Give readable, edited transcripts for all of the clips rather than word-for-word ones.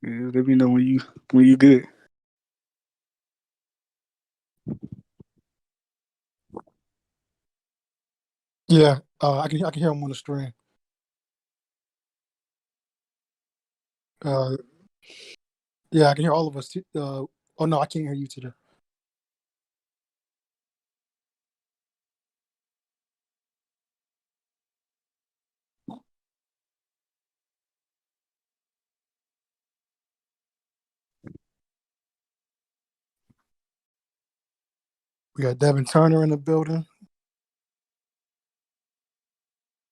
Yeah, let me know when you good. Yeah, I can hear him on the stream. Yeah, I can hear all of us. Oh no, I can't hear you today. We got Devin Turner in the building.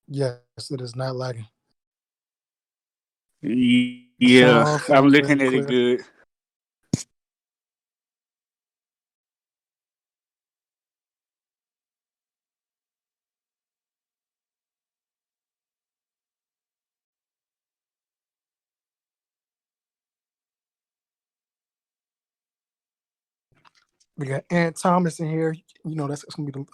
Yes, it is not lagging. Yeah, I'm looking at it good. We got Ant Thomas in here. You know that's gonna be the.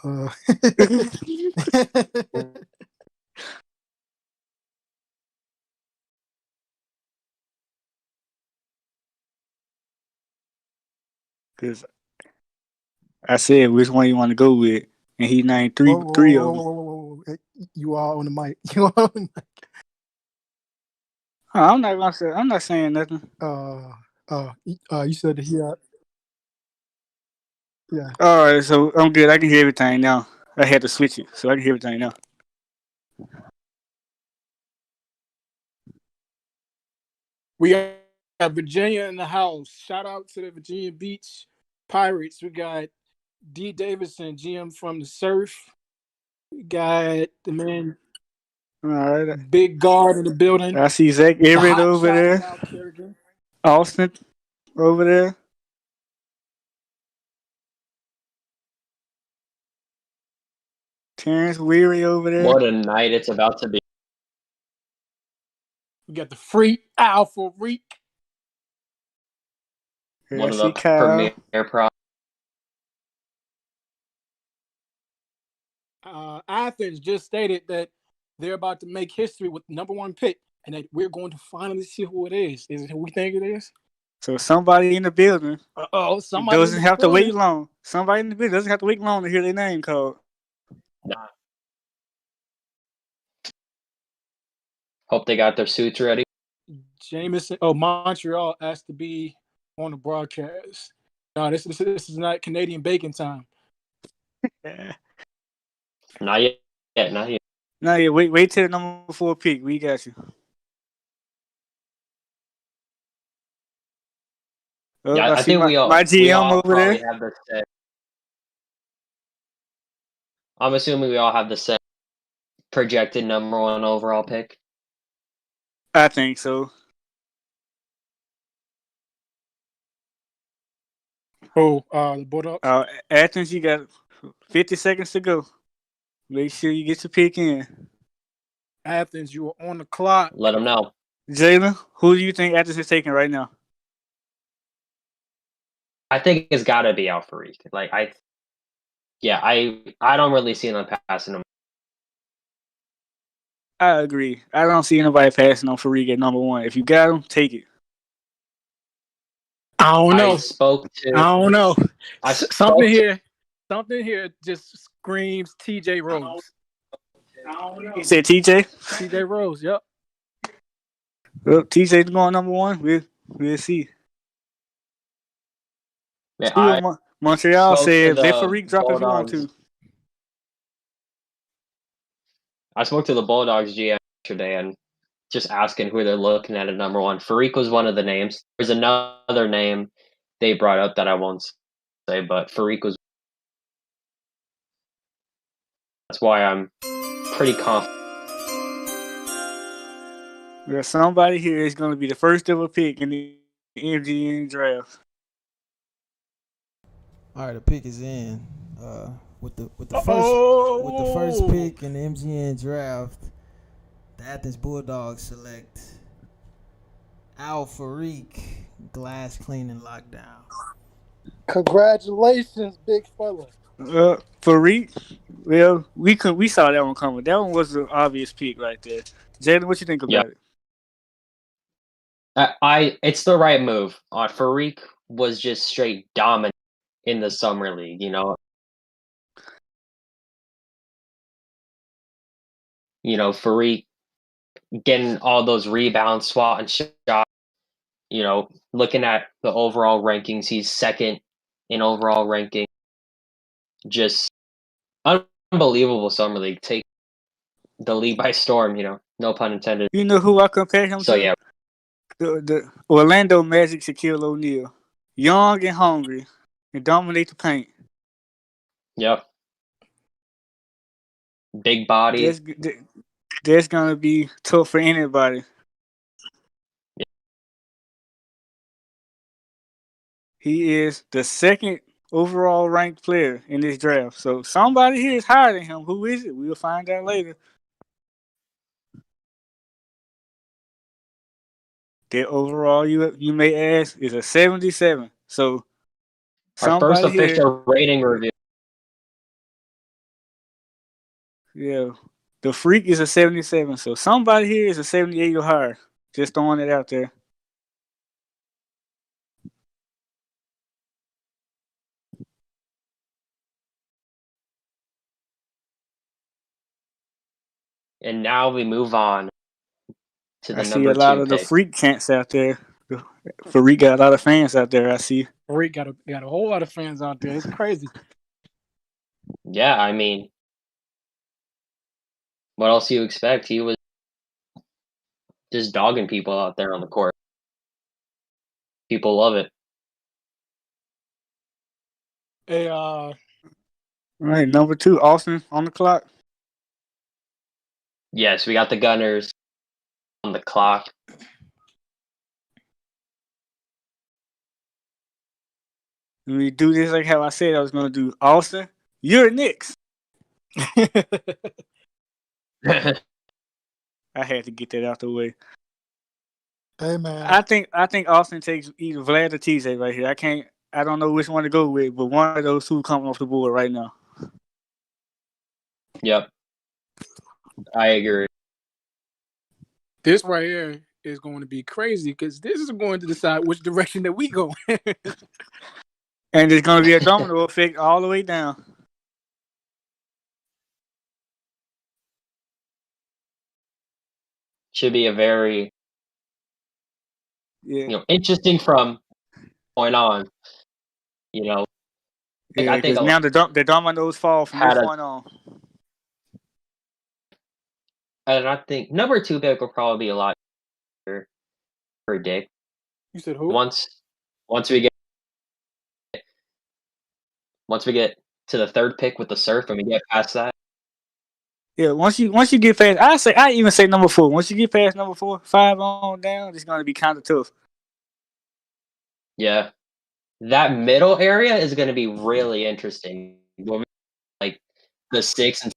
Because I said which one you want to go with, and he named three of them. You are on the mic. You are on the mic. I'm not gonna say. I'm not saying nothing. You said that he. Yeah. All right, so I'm good. I can hear everything now. I had to switch it, so I can hear everything now. We got Virginia in the house. Shout out to the Virginia Beach Pirates. We got D. Davidson, GM from the Surf. We got the man, all right, big guard in the building. I see Zach Everett over there. Now, Kerrigan. Austin over there. Terence Weary over there. What a night it's about to be. We got the Freak, Fariq. One of the premier props. Athens just stated that they're about to make history with the number 1 pick, and that we're going to finally see who it is. Is it who we think it is? So somebody in the building somebody doesn't have to wait long. Somebody in the building doesn't have to wait long to hear their name called. Nah. Hope they got their suits ready. Jameson, Montreal asked to be on the broadcast. No, this is not Canadian bacon time. Not yet. Not yet. No, yeah, wait till the number 4 pick. We got you. Yeah, I think my GM over there. Have the set. I'm assuming we all have the same projected number 1 overall pick. I think so. The Bulldogs. Athens, you got 50 seconds to go. Make sure you get your pick in. Athens, you are on the clock. Let them know. Jalen, who do you think Athens is taking right now? I think it's got to be Fariq. I don't really see them passing him. I agree. I don't see anybody passing on Fariq at number 1. If you got him, take it. I don't know. I don't know. Something here just screams TJ Rose. You said TJ? TJ Rose, yep. Well, TJ's going number 1. We'll see. Yeah, Montreal said let Fariq drop if you want to. I spoke to the Bulldogs GM yesterday and just asking who they're looking at number 1. Fariq was one of the names. There's another name they brought up that I won't say, but Fariq was. That's why I'm pretty confident. There's somebody here is going to be the first ever pick in the MGN draft. All right, the pick is in. With the first pick in the MGN draft, the Athens Bulldogs select Fariq, glass cleaning lockdown. Congratulations, big fella. Fariq, well, we saw that one coming. That one was the obvious pick right there. Jalen, what you think about it? It's the right move. Fariq was just straight dominant in the summer league. Fariq getting all those rebounds, swat and shot. Looking at the overall rankings, he's second in overall ranking. Just unbelievable summer league. Take the league by storm. No pun intended. You know who I compare him So to? yeah, The Orlando Magic Shaquille O'Neal. Young and hungry and dominate the paint. yep. Big body. That's gonna be tough for anybody. He is the second overall ranked player in this draft. So somebody here is higher than him. Who is it? We'll find out later. Their overall, you may ask, is a 77. So Our first somebody official rating review. Yeah. The Freak is a 77. So somebody here is a 78 or higher. Just throwing it out there. And now we move on to the I see number a lot 2 of the pick. Freak chants out there. Fariq got a lot of fans out there, I see. Fariq got a whole lot of fans out there. It's crazy. Yeah, I mean, what else do you expect? He was just dogging people out there on the court. People love it. Hey, All right, number 2, Austin on the clock. Yes, we got the Gunners on the clock. We do this like how I said I was going to do. Austin, you're Knicks. I had to get that out the way. Hey man, I think Austin takes either Vlad or TJ right here. I don't know which one to go with, but one of those two coming off the board right now. Yep. I agree. This right here is going to be crazy because this is going to decide which direction that we go. And it's going to be a domino effect all the way down. Should be a very interesting from point on. Yeah, I think because now the dominoes fall from this point on. And I think number 2 pick will probably be a lot easier to predict. You said who? Once we get to the 3rd pick with the Surf and we get past that. Yeah, once you get past, I even say number 4. Once you get past number 4, 5 on down, it's going to be kind of tough. Yeah, that middle area is going to be really interesting. Like the 6 and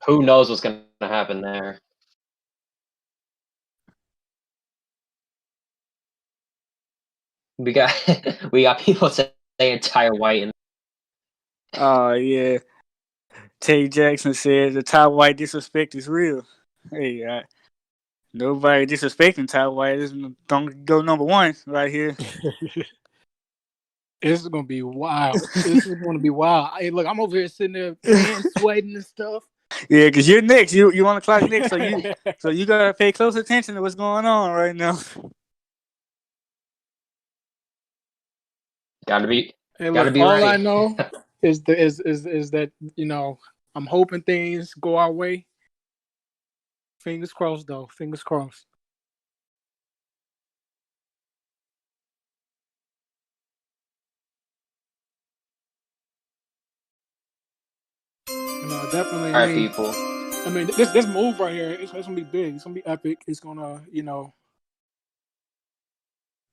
who knows what's going to happen there. We got people saying Ty White and Yeah. Tate Jackson said the Ty White disrespect is real. Hey, nobody disrespecting Ty White. This don't go number 1 right here. This is going to be wild. This is going to be wild. Hey, look, I'm over here sitting there sweating and stuff. Yeah, because you're Knicks. You on the clock Knicks, so you gotta pay close attention to what's going on right now. Gotta be all ready. I know is that I'm hoping things go our way. Fingers crossed, though. Fingers crossed. No, definitely. All right, people. I mean, this move right here, it's gonna be big. It's gonna be epic. It's gonna,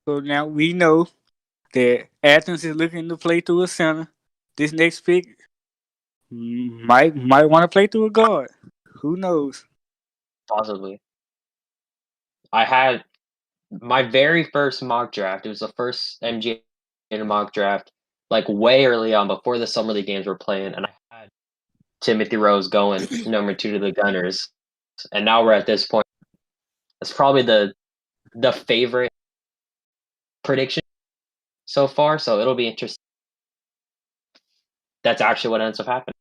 So now we know that Athens is looking to play through a center. This next pick might want to play through a guard. Who knows? Possibly. I had my very first mock draft. It was the first MGN mock draft, like way early on before the summer league games were playing, and I had Timothy Rose going number 2 to the Gunners, and now we're at this point. That's probably the favorite prediction so far. So it'll be interesting. That's actually what ends up happening.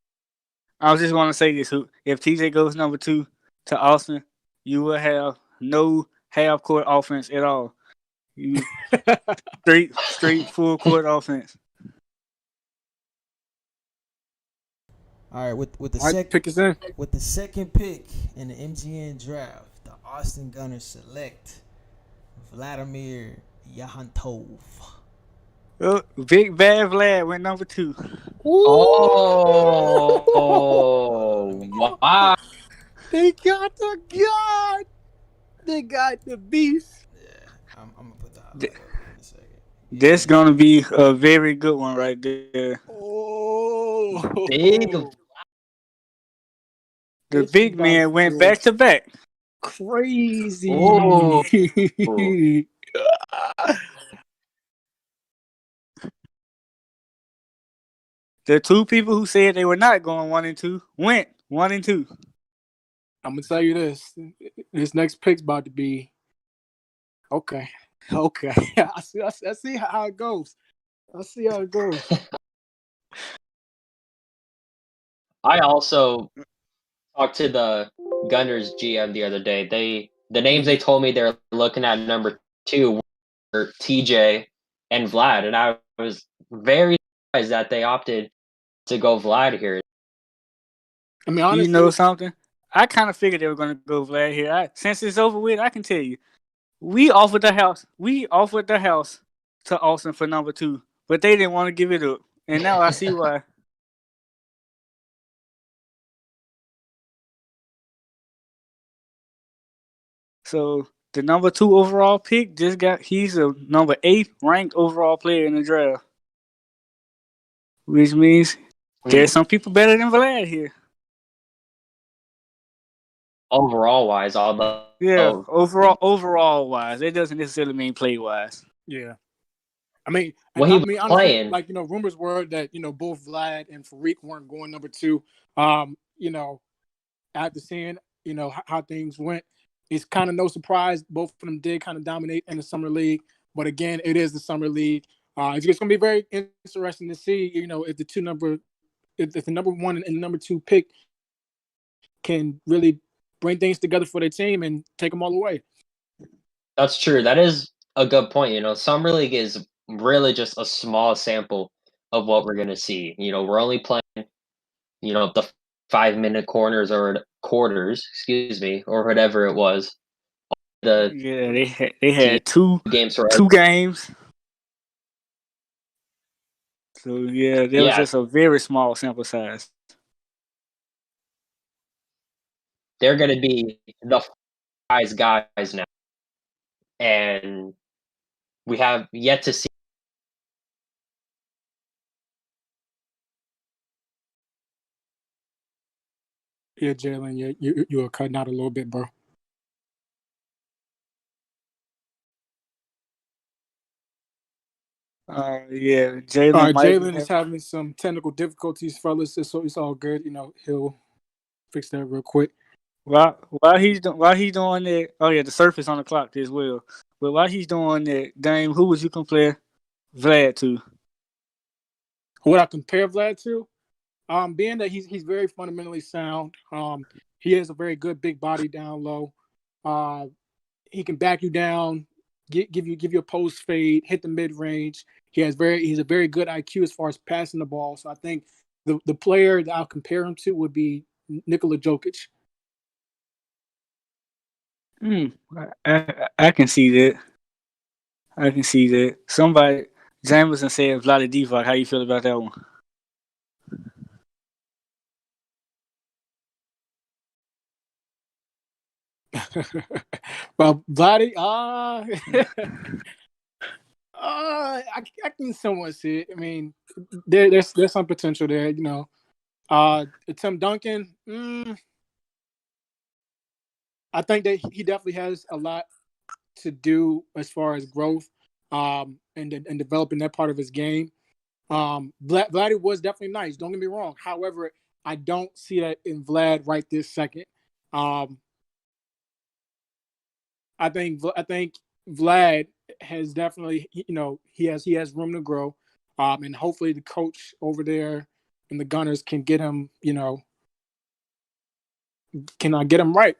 I was just going to say this: if TJ goes number 2 to Austin, you will have no half court offense at all. You straight full court offense. All right, with the second pick in the MGN draft, the Austin Gunners select Vladimir Yahantov. Oh, Big Bad Vlad went number 2. Oh, wow. They got the god. They got the beast. Yeah, I'm gonna put the highlight up here in a second. That's gonna be a very good one right there. Oh, Big. The big man went back to back. Crazy. Oh. The 2 people who said they were not going 1 and 2 went 1 and 2. I'm gonna tell you this. This next pick's about to be okay. I see how it goes. I also talked to the Gunners GM the other day. The names they told me they're looking at number 2 were TJ and Vlad, and I was very surprised that they opted to go Vlad here. I mean, honestly, you know something? I kind of figured they were going to go Vlad here. Since it's over with, I can tell you, we offered the house to Austin for number 2, but they didn't want to give it up, and now I see why. So the number 2 overall pick he's a number 8 ranked overall player in the draft. Which means there's some people better than Vlad here. Overall wise, although overall wise. It doesn't necessarily mean play wise. Yeah. I mean, honestly, playing. Like, rumors were that, both Vlad and Fariq weren't going number 2. After seeing, how things went, it's kind of no surprise. Both of them did kind of dominate in the summer league. But again, it is the summer league. It's just going to be very interesting to see, if the number 1 and the number 2 pick can really bring things together for their team and take them all away. That's true. That is a good point. Summer league is really just a small sample of what we're going to see. We're only playing, the 5-minute quarters, or whatever it was. They had two games. So there was just a very small sample size. They're going to be the guys now, and we have yet to see. Yeah, Jalen, you were cutting out a little bit, bro. Jalen is having some technical difficulties, fellas. So it's all good. He'll fix that real quick. While he's doing that, the surface on the clock as well. But while he's doing that, Dame, who would you compare Vlad to? Who would I compare Vlad to? Being that he's very fundamentally sound. He has a very good big body down low. He can back you down, give you a post fade, hit the mid range. He's a very good IQ as far as passing the ball. So I think the player that I'll compare him to would be Nikola Jokic. I can see that. Somebody, Jameson said Vlade Divac. How you feel about that one? Well, Vlade, I can somewhat see it. I mean, there's some potential there, Tim Duncan, I think that he definitely has a lot to do as far as growth, and developing that part of his game. Vlad was definitely nice. Don't get me wrong. However, I don't see that in Vlad right this second. I think Vlad has definitely, he has room to grow, and hopefully the coach over there and the Gunners can get him, get him right,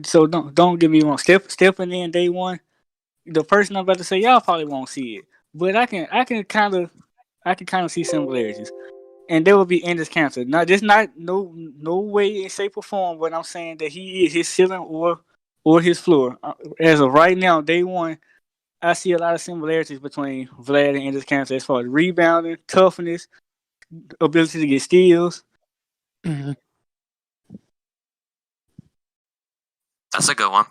So don't get me wrong. Stepping in day one, the person I'm about to say, y'all probably won't see it, but I can kind of see similarities, and there will be endless cancer. Not no way in shape or form, but I'm saying that he is his ceiling or his floor. As of right now, day one, I see a lot of similarities between Vlad and Endless Cancer as far as rebounding, toughness, ability to get steals. Mm-hmm. That's a good one.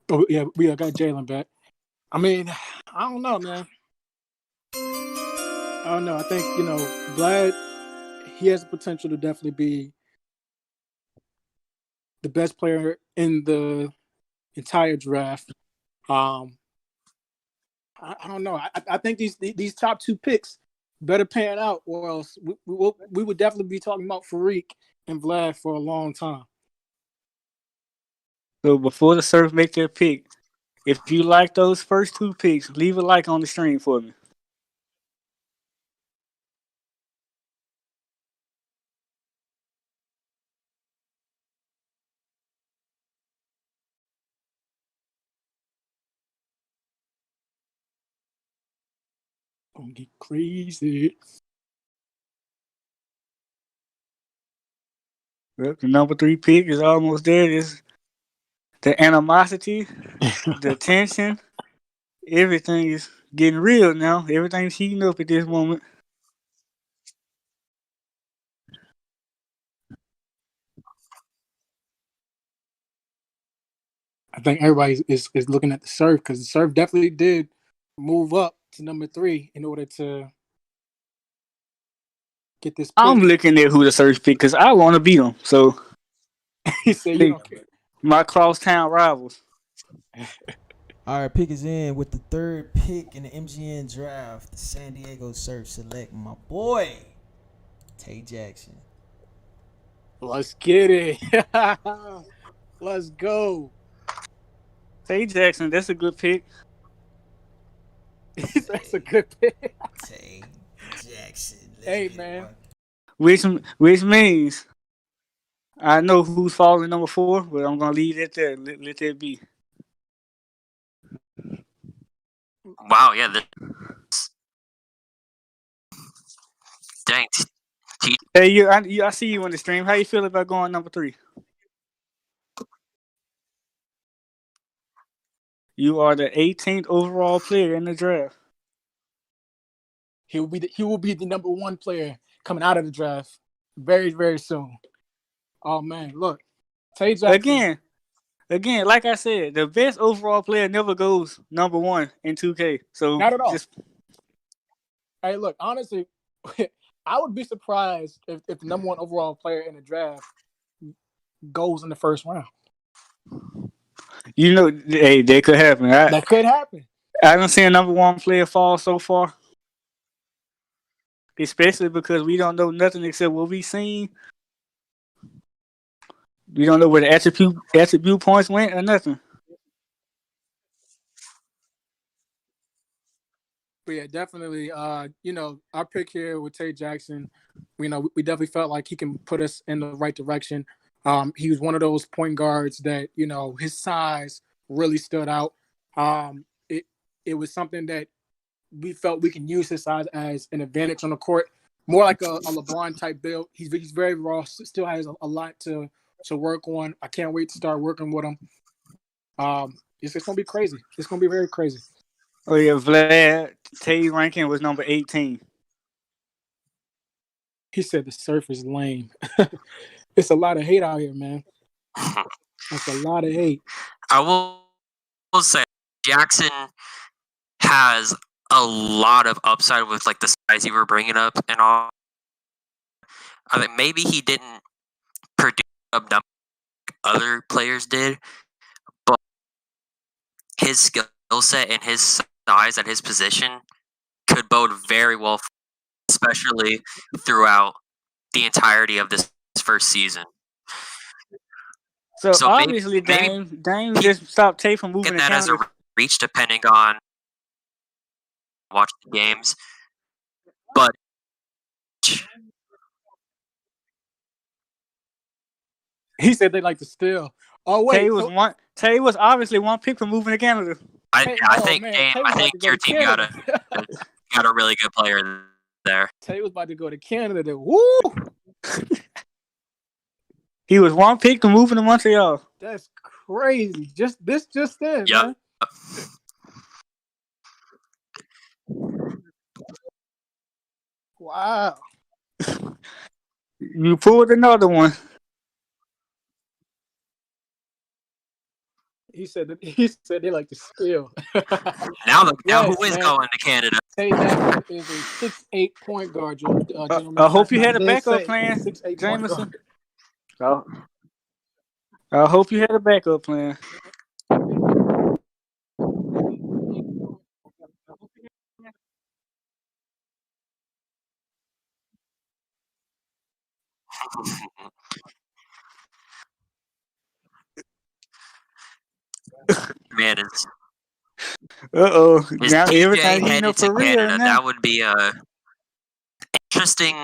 Oh yeah, we got Jalen back. I mean, I don't know, man. I don't know. I think Vlad, he has the potential to definitely be the best player in the entire draft. I don't know. I think these top two picks better pan out, or else we would definitely be talking about Fariq and Vlad for a long time. So before the Surf make their pick, if you like those first two picks, leave a like on the stream for me. Gonna get crazy. Well, the number 3 pick is almost there. It's the animosity, the tension, everything is getting real now. Everything's heating up at this moment. I think everybody is looking at the Surf, because the Surf definitely did move up to number 3 in order to get this pick. I'm looking at who the Surf pick because I want to beat them. So he said, "You don't care." My crosstown rivals. All right, pick is in with the 3rd pick in the MGN draft. The San Diego Surf select my boy, Tate Jackson. Let's get it. Let's go. Tate Jackson, that's a good pick. That's a good pick. Tate Jackson. Hey, man. Which means I know who's falling number 4, but I'm gonna leave it there. Let that be. Wow, yeah. Dang. Hey, I see you on the stream. How you feel about going number 3? You are the 18th overall player in the draft. He will be the number 1 player coming out of the draft very, very soon. Oh man, look, Tate Jackson. Again, like I said, the best overall player never goes number 1 in 2K. So not at all. Hey, look, honestly, I would be surprised if the number 1 overall player in the draft goes in the first round. Hey, that could happen. That could happen. I haven't seen a number 1 player fall so far. Especially because we don't know nothing except what we've seen. We don't know where the attribute points went or nothing. But yeah, definitely. Our pick here with Tate Jackson, we definitely felt like he can put us in the right direction. He was one of those point guards that his size really stood out. It was something that we felt we can use his size as an advantage on the court, more like a LeBron type build. He's very raw, still has a lot to work on. I can't wait to start working with him. It's gonna be crazy. It's gonna be very crazy. Oh yeah, Vlad Tate ranking was number 18. He said the Surf is lame. It's a lot of hate out here, man. That's a lot of hate. I will say Jackson has a lot of upside with like the size you were bringing up and all. I mean, maybe he didn't produce up like other players did, but his skill set and his size at his position could bode very well, especially throughout the entirety of this first season. So So obviously, maybe Dame just stopped Tate from moving get to that as a Canada. reach, depending on watching the games. But He said they like to steal. Oh wait, Tate was obviously one pick from moving to Canada. I think man, Dame, Tate I was about think to go your to team Canada. got a really good player there. Tate was about to go to Canada. Woo! He was one pick from moving to Montreal. That's crazy. Just then, Yep. man. Wow. You pulled another one. He said they like to steal. Now Yes, who is man. going to Canada? Tate Jackson is a 6'8" point guard, gentlemen. I hope you had a did backup say plan, 6'8" point Jameson. guard. I hope you had a backup plan. Man, is Now TJ everything heating headed up to for real Canada? now. That would be a interesting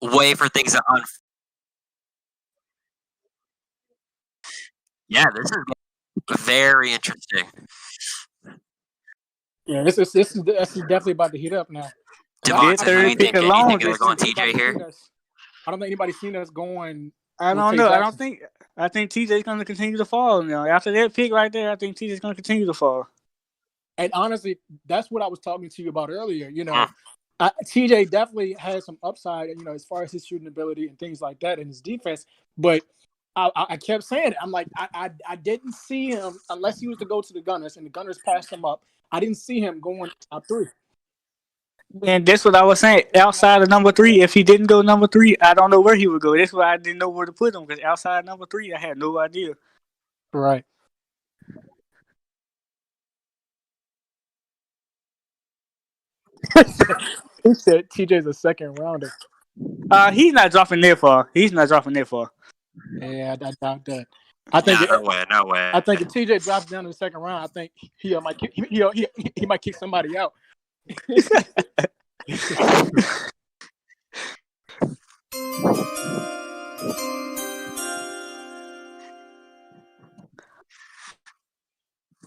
way for things to Yeah, this is very interesting. Yeah, this is definitely about to heat up now. Devontae, do you think alone they're going TJ here? I don't think anybody's seen us going. I with don't Tate know. Jackson. I think TJ's going to continue to fall now. After that pick right there, I think TJ's going to continue to fall. And honestly, that's what I was talking to you about earlier. TJ definitely has some upside, as far as his shooting ability and things like that, and his defense. But I kept saying it. I'm like, I didn't see him unless he was to go to the Gunners, and the Gunners passed him up. I didn't see him going top 3. And that's what I was saying. Outside of number 3, if he didn't go number 3, I don't know where he would go. That's why I didn't know where to put him, because outside number 3, I had no idea. Right. He said TJ's a second rounder. He's not dropping that far. Yeah, I doubt that. I think no way. I think if TJ drops down to the second round, I think he might kick somebody out.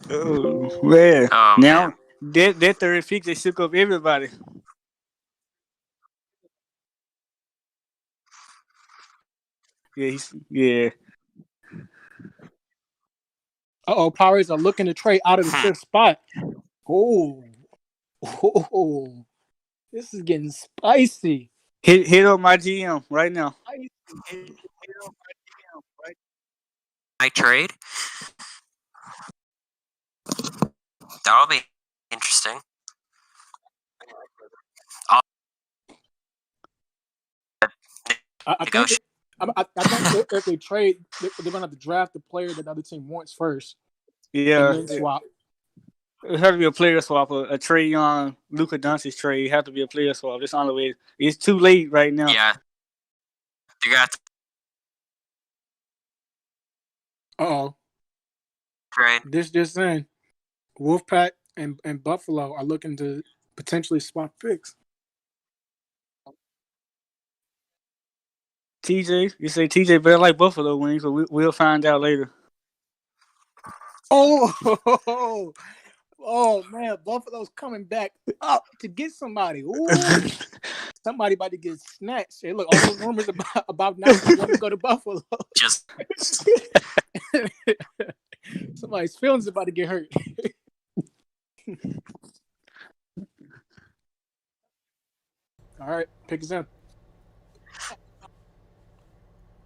Oh, man. Oh, Now, that third pick, they shook up everybody. Yeah. Pirates are looking to trade out of the 5th spot. Oh, this is getting spicy. Hit up my GM right now. I trade? That'll be interesting. I think if they trade, they're going to have to draft the player that the other team wants first. Yeah. And then swap. It has to be a player swap, a Trae Young, Luka Doncic trade. It has to be a player swap. That's the only way. It's too late right now. Yeah. You got trade. This just in. Wolfpack and Buffalo are looking to potentially swap picks. TJ, you say TJ better like Buffalo wings, but we'll find out later. Oh man, Buffalo's coming back up to get somebody. Ooh. Somebody about to get snatched. Hey, look, all those rumors about not wanting to go to Buffalo. Just Somebody's feelings about to get hurt. All right, pick us in.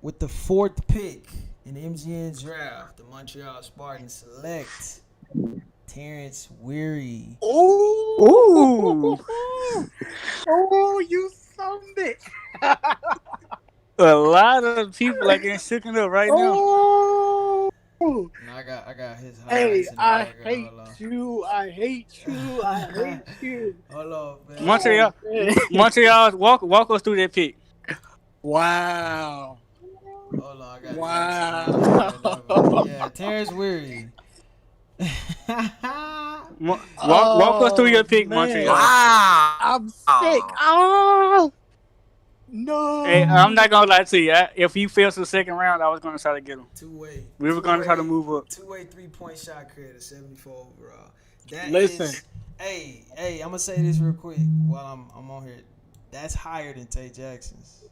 With the 4th pick in the MGN draft, the Montreal Spartans select Terence Weary. Ooh. Oh, you son of a bitch. A lot of people are getting shooken up right now. No, I got his Hey, highlights. I hate you. I hate you. Hold on, man. Montreal, walk us through that pick. Wow. Hold on, got Wow. Yeah, Terence Weary. Walk us through your pick, man. Montreal. Wow. I'm sick. Oh no. Hey, I'm not gonna lie to you. If he fails the second round, I was gonna try to get him. Two-way. We were gonna try to move up. Two-way 3-point shot creator, 74 overall. That Listen. is. Hey, I'm gonna say this real quick while I'm on here. That's higher than Tate Jackson's.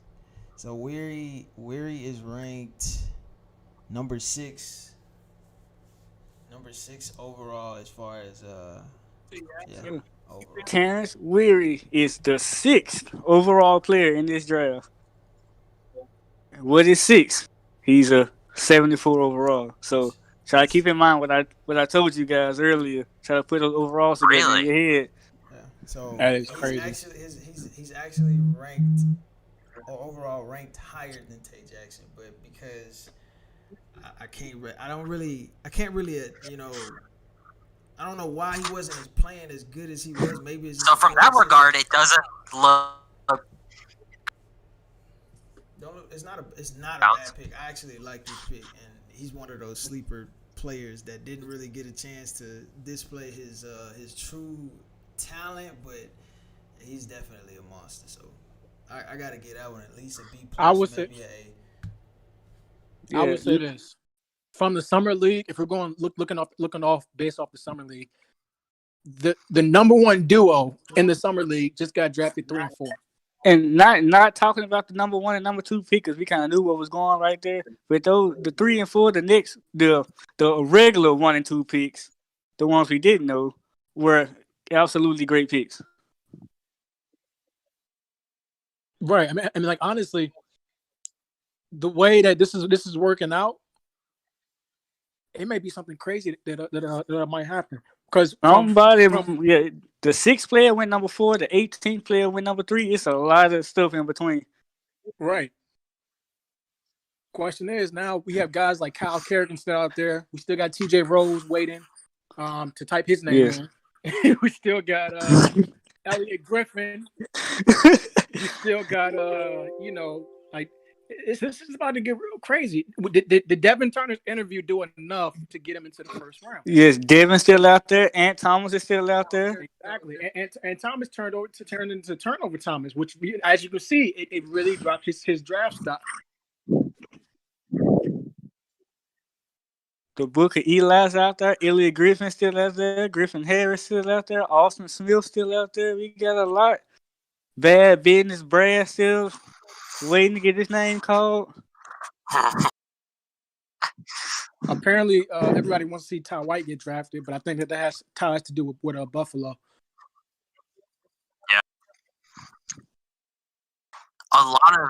So Weary is ranked number 6 overall as far as overall. Terence Weary is the 6th overall player in this draft. What is 6? He's a 74 overall. So try to keep in mind what I told you guys earlier. Try to put those overalls together in your head. Yeah. So That is crazy. He's actually ranked overall ranked higher than Tate Jackson, but because I can't really I don't know why he wasn't playing as good as he was. Maybe it's So from that regard, it doesn't look. It's not a bad pick. I actually like this pick, and he's one of those sleeper players that didn't really get a chance to display his true talent, but he's definitely a monster. So I got to get that one at least a B+. I would maybe say- A. I would say this. From the summer league, if we're going looking off based off the summer league, the number one duo in the summer league just got drafted 3 and 4. And not talking about the number 1 and number 2 pick because we kind of knew what was going on right there. But those the 3 and 4, the regular 1 and 2 picks, the ones we didn't know, were absolutely great picks. Right. I mean, like honestly, the way that this is working out, it may be something crazy that might happen. Because the 6th player went number 4, the 18th player went number 3. It's a lot of stuff in between. Right. Question is, now we have guys like Kyle Kerrigan still out there. We still got TJ Rose waiting to type his name in. We still got Elliot Griffin. We still got this is about to get real crazy. Did Devin Turner's interview do enough to get him into the first round? Yes, Devin's still out there. Ant Thomas is still out there. Exactly. And Thomas turned into turnover Thomas, which as you can see, it really dropped his draft stock. The Book of Eli's out there. Elliot Griffin still out there. Griffin Harris still out there. Austin Smith still out there. We got a lot. Bad Business Brad still waiting to get his name called. Apparently, everybody wants to see Ty White get drafted, but I think that has ties to do with Buffalo. Yeah. A lot of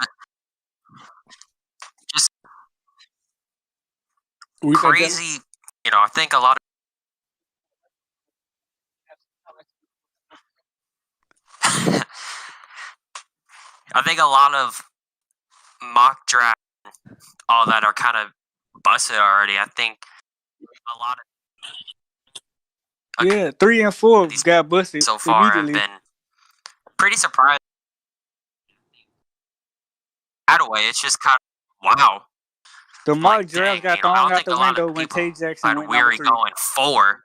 just crazy. I think a lot of. I think a lot of mock draft, all that are kind of busted already. I think a lot of 3 and 4 got busted so far have immediately. been pretty surprised. That way, it's just kind of wow. The mock draft got thrown out the window when Tate Jackson went Weary number 3. going 4.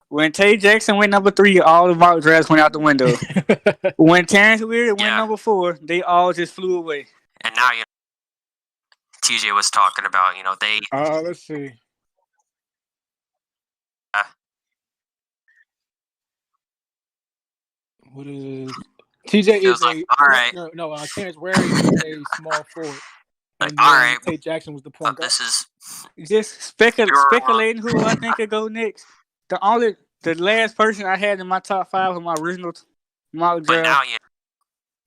When Tate Jackson went number 3, all the mock drafts went out the window. When Terence Weary went number 4, they all just flew away. And now TJ was talking about they. Let's see. What is TJ is like, all right. No, Terence Weary is a small forward. And all right. Tate Jackson was the point guard. This is just speculating who I think could go next. The last person I had in my top 5 of my original mock draft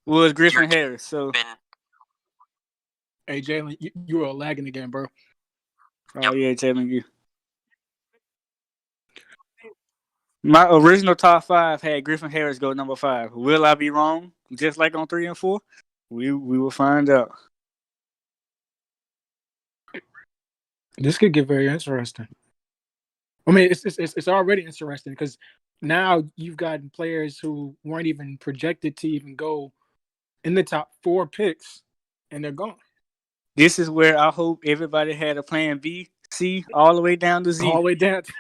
was Griffin Harris. So, hey Jalen, you were lagging again, bro. Oh yeah, Jalen, you. My original top 5 had Griffin Harris go number 5. Will I be wrong? Just like on 3 and 4, we will find out. This could get very interesting. I mean, it's already interesting because now you've gotten players who weren't even projected to even go in the top 4 picks, and they're gone. This is where I hope everybody had a plan B, C, all the way down to Z. All the way down to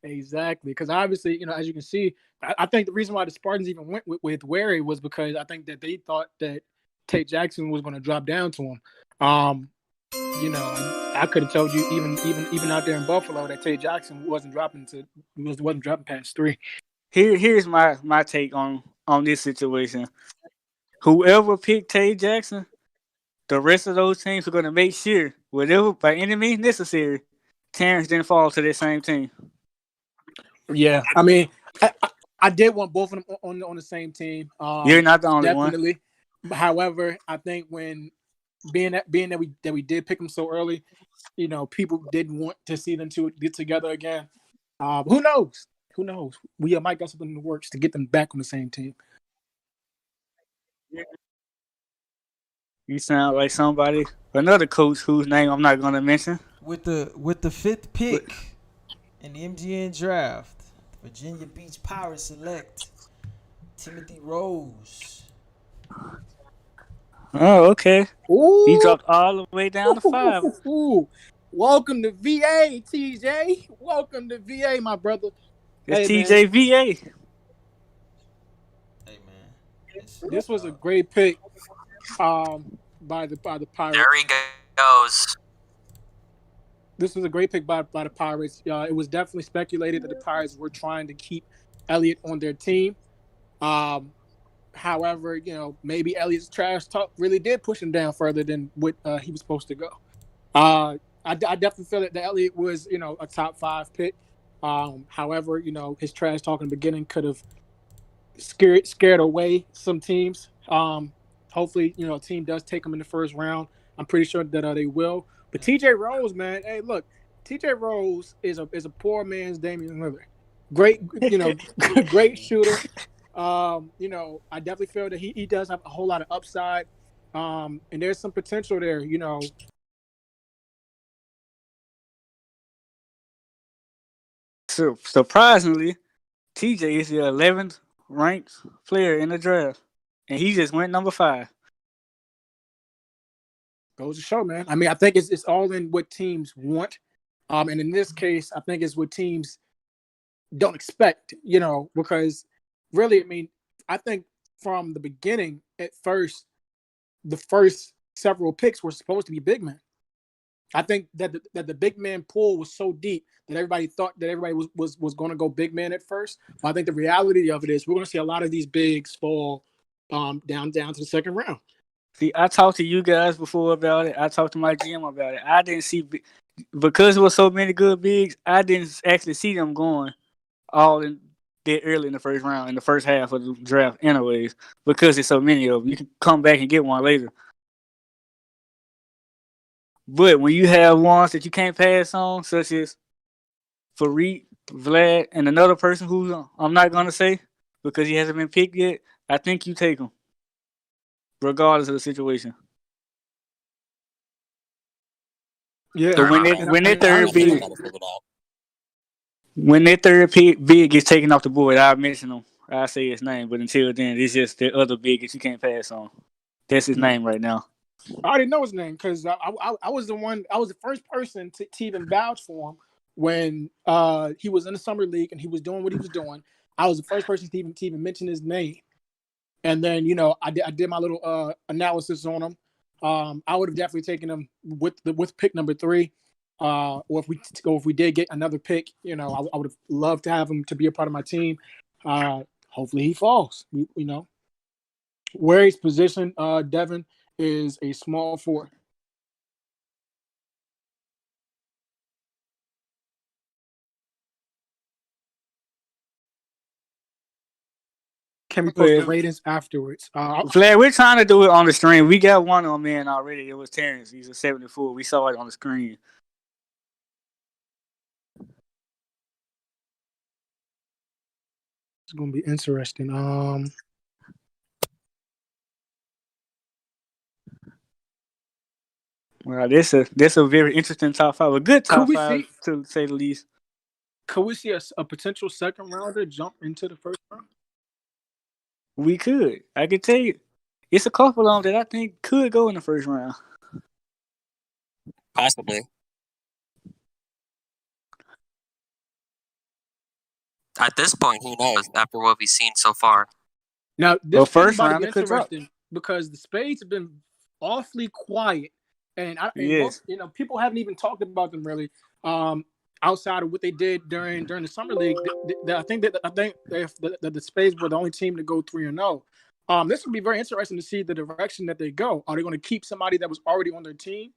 exactly. Because obviously, as you can see, I think the reason why the Spartans even went with Weary was because I think that they thought that Tate Jackson was going to drop down to him. I could have told you even out there in Buffalo that Tate Jackson wasn't dropping past 3. Here's my take on this situation. Whoever picked Tate Jackson, the rest of those teams are going to make sure, whatever by any means necessary, Terence didn't fall to that same team. Yeah, I mean, I did want both of them on the same team. You're not the only one. Definitely. However, I think when being that we did pick them so early, people didn't want to see them two get together again. Who knows? We might got something in the works to get them back on the same team. You sound like another coach whose name I'm not going to mention. With the 5th pick in the MGN draft, the Virginia Beach Pirates select Timothy Rose. Oh, okay. Ooh. He dropped all the way down to 5. Ooh. Welcome to VA, TJ. Welcome to VA, my brother. It's TJ VA. Hey man, this was a great pick. By the Pirates. There he goes. This was a great pick by the Pirates. It was definitely speculated that the Pirates were trying to keep Elliott on their team. However, maybe Elliott's trash talk really did push him down further than what he was supposed to go. I definitely feel that Elliott was, a top 5 pick. However, his trash talk in the beginning could have scared away some teams. Hopefully, a team does take him in the first round. I'm pretty sure that they will. But TJ Rose, man, hey, look, TJ Rose is a poor man's Damian Lillard. Great, great shooter. I definitely feel that he does have a whole lot of upside. And there's some potential there, So surprisingly, TJ is the 11th ranked player in the draft. And he just went number 5. Goes to show, man. I mean, I think it's all in what teams want. And in this case, I think it's what teams don't expect, because really, I mean, I think from the beginning, at first, the first several picks were supposed to be big men. I think that the big man pool was so deep that everybody thought that everybody was going to go big man at first. But I think the reality of it is we're going to see a lot of these bigs fall down to the second round. See, I talked to you guys before about it. I talked to my GM about it. I didn't see, because there were so many good bigs, I didn't actually see them going all in there early in the first round, in the first half of the draft anyways, because there's so many of them. You can come back and get one later. But when you have ones that you can't pass on, such as Fariq, Vlad, and another person who I'm not going to say because he hasn't been picked yet, I think you take him, regardless of the situation. Yeah. So when that third big gets taken off the board, I'll mention him. I'll say his name. But until then, it's just the other big that you can't pass on. That's his name right now. I already know his name because I was the first person to even vouch for him when he was in the summer league and he was doing what he was doing. I was the first person to even mention his name. And then, I did my little analysis on him. I would have definitely taken him with pick number 3. Or if we did get another pick, I would have loved to have him to be a part of my team. Hopefully he falls. Where he's positioned, Devin, is a small forward. Can we post the ratings afterwards? Vlad, we're trying to do it on the stream. We got one on man already. It was Terence. He's a 74. We saw it on the screen. It's going to be interesting. Well, this a very interesting top 5. A good top 5, to say the least. Could we see a potential second rounder jump into the first round? We could. I could tell you. It's a couple of them that I think could go in the first round. Possibly. At this point, who knows? After what we've seen so far. Now, this Well, pick is first about to round, be it could drop. interesting because the Spades have been awfully quiet, and Yes. people haven't even talked about them really. Outside of what they did during the summer league, I think the Spades were the only team to go 3-0. This would be very interesting to see the direction that they go. Are they going to keep somebody that was already on their team,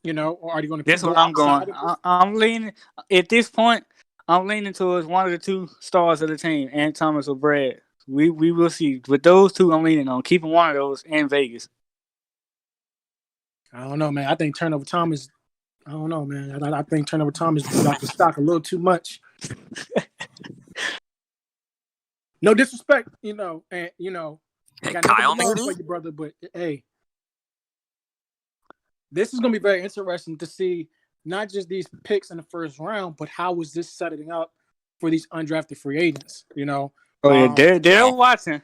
or are they going to? That's what I'm going. I'm leaning at this point. I'm leaning towards one of the two stars of the team, Ant Thomas or Brad. We will see. With those two, I'm leaning on keeping one of those in Vegas. I don't know, man. I think Turnover Thomas. I don't know, man. I think Turnover Thomas got the stock a little too much. No disrespect, and I got Kyle, nothing maybe? for you, brother. But hey, this is going to be very interesting to see not just these picks in the first round, but how is this setting up for these undrafted free agents? Oh yeah, they're watching.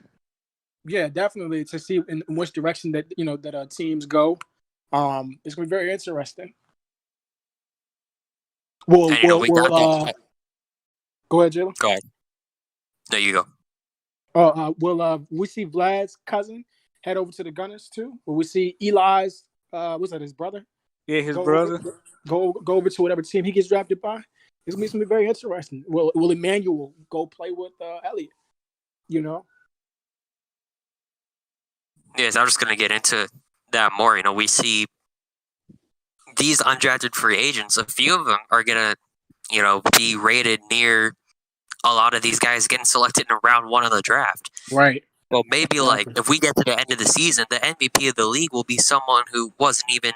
Yeah, definitely to see in which direction that teams go. It's going to be very interesting. Go ahead, Jalen. Go ahead. There you go. Will we see Vlad's cousin head over to the Gunners too? Will we see Eli's what's that, his brother? Yeah, his brother. Go over to whatever team he gets drafted by. It's gonna be very interesting. Will Emmanuel go play with Elliott? Yes, I'm just gonna get into that more. We see these undrafted free agents. A few of them are gonna, be rated near a lot of these guys getting selected in round 1 of the draft. Right. Well, maybe if we get to the end of the season, the MVP of the league will be someone who wasn't even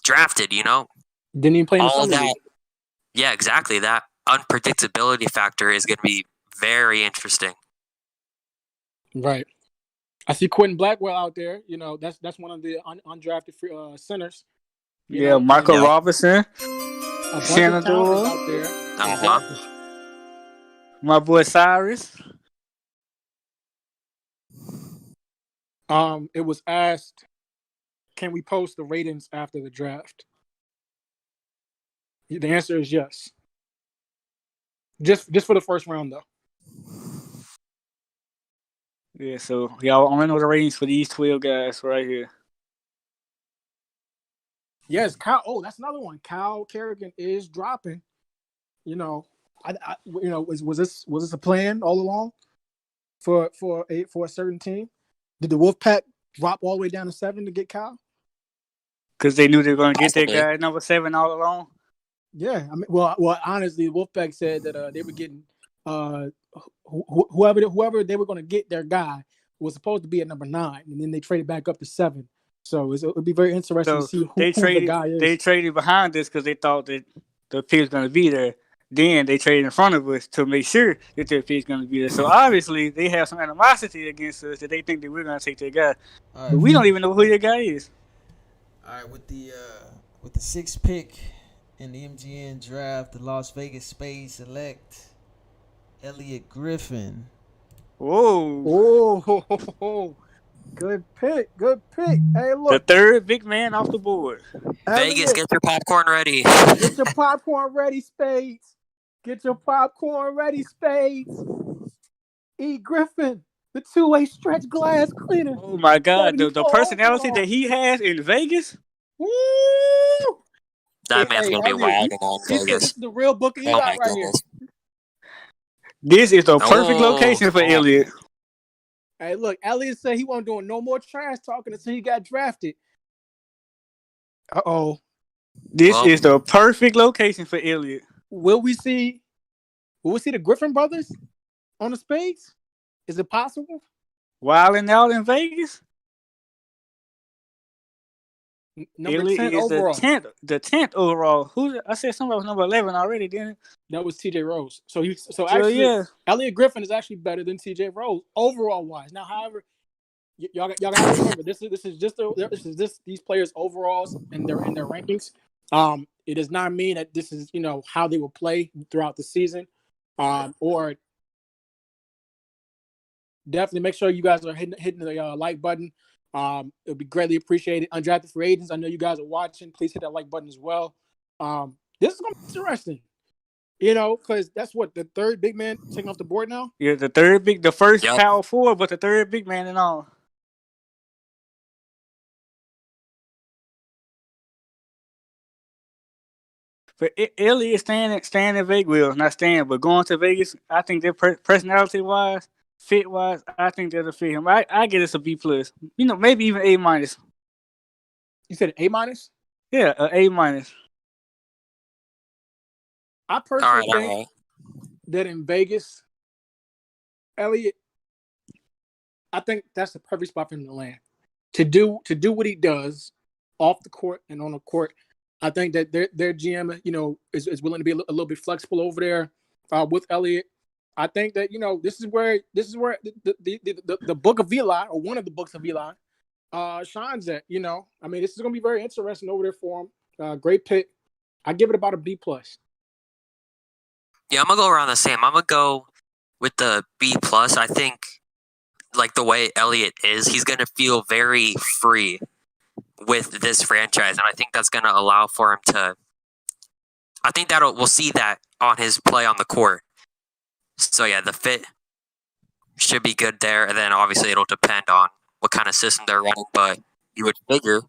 drafted. Didn't even play in the summer league. Yeah, exactly. That unpredictability factor is going to be very interesting. Right. I see Quentin Blackwell out there. That's one of the undrafted free, centers. Michael Robinson, Shannon out there. My boy Cyrus. It was asked, can we post the ratings after the draft? The answer is yes. Just for the first round, though. Yeah, so y'all only know the ratings for these 12 guys right here. Yes, Kyle. Oh, that's another one. Kyle Kerrigan is dropping. Was this a plan all along for a certain team? Did the Wolfpack drop all the way down to 7 to get Kyle? Because they knew they were going to get that guy number 7 all along. Yeah, I mean, well, honestly, Wolfpack said that they were getting whoever they were going to get their guy was supposed to be at number 9, and then they traded back up to 7. So it would be very interesting to see who the guy is. They traded behind us because they thought that the pick was going to be there. Then they traded in front of us to make sure that their pick is going to be there. So obviously they have some animosity against us that they think that we're going to take their guy. Right. But we don't even know who their guy is. All right, with the 6th pick in the MGN draft, the Las Vegas Spades select Elliot Griffin. Whoa. Oh. Good pick. Hey, look. The 3rd big man off the board. Vegas, get your popcorn ready. Get your popcorn ready, Spades. Get your popcorn ready, Spades. E. Griffin, the 2-way stretch glass cleaner. Oh, my God. The personality that he has in Vegas. Woo! That man's going to be wild in Vegas. This is the real book of Eli right here. This is the perfect location for Elliott. Hey, look, Elliott said he wasn't doing no more trash talking until he got drafted. Uh-oh. This is the perfect location for Elliott. Will we see the Griffin brothers on the Spades? Is it possible? Wilding out in Vegas? Number 10 overall. The 10th overall. I said somebody was number 11 already, didn't it? That was TJ Rose. So Elliot Griffin is actually better than TJ Rose overall wise. Now, however, y'all got to remember this is these players' overalls and their rankings. It does not mean that this is how they will play throughout the season. Or definitely make sure you guys are hitting the like button. It'll be greatly appreciated. Undrafted free agents, I know you guys are watching. Please hit that like button as well. This is going to be interesting, because that's what, the third big man taking off the board now? Yeah, the first power forward, but the third big man and all. But Elliott staying in Vegas, well, not staying, but going to Vegas, I think their personality-wise, fit-wise, I think that'll fit him. I get us a B+. Maybe even A-. You said A-? Yeah, A-. I personally think that in Vegas, Elliott, I think that's the perfect spot for him to land. To do what he does off the court and on the court. I think that their GM, is willing to be a little bit flexible over there with Elliott. I think that this is where the Book of Eli, or one of the books of Eli, shines at. I mean, this is going to be very interesting over there for him. Great pick. I give it about a B+. Yeah, I'm gonna go around the same. I'm gonna go with the B+. I think, like the way Elliott is, he's gonna feel very free with this franchise, and I think that's going to allow for him to. I think we'll see that on his play on the court. So yeah, the fit should be good there, and then obviously it'll depend on what kind of system they're running. But you would figure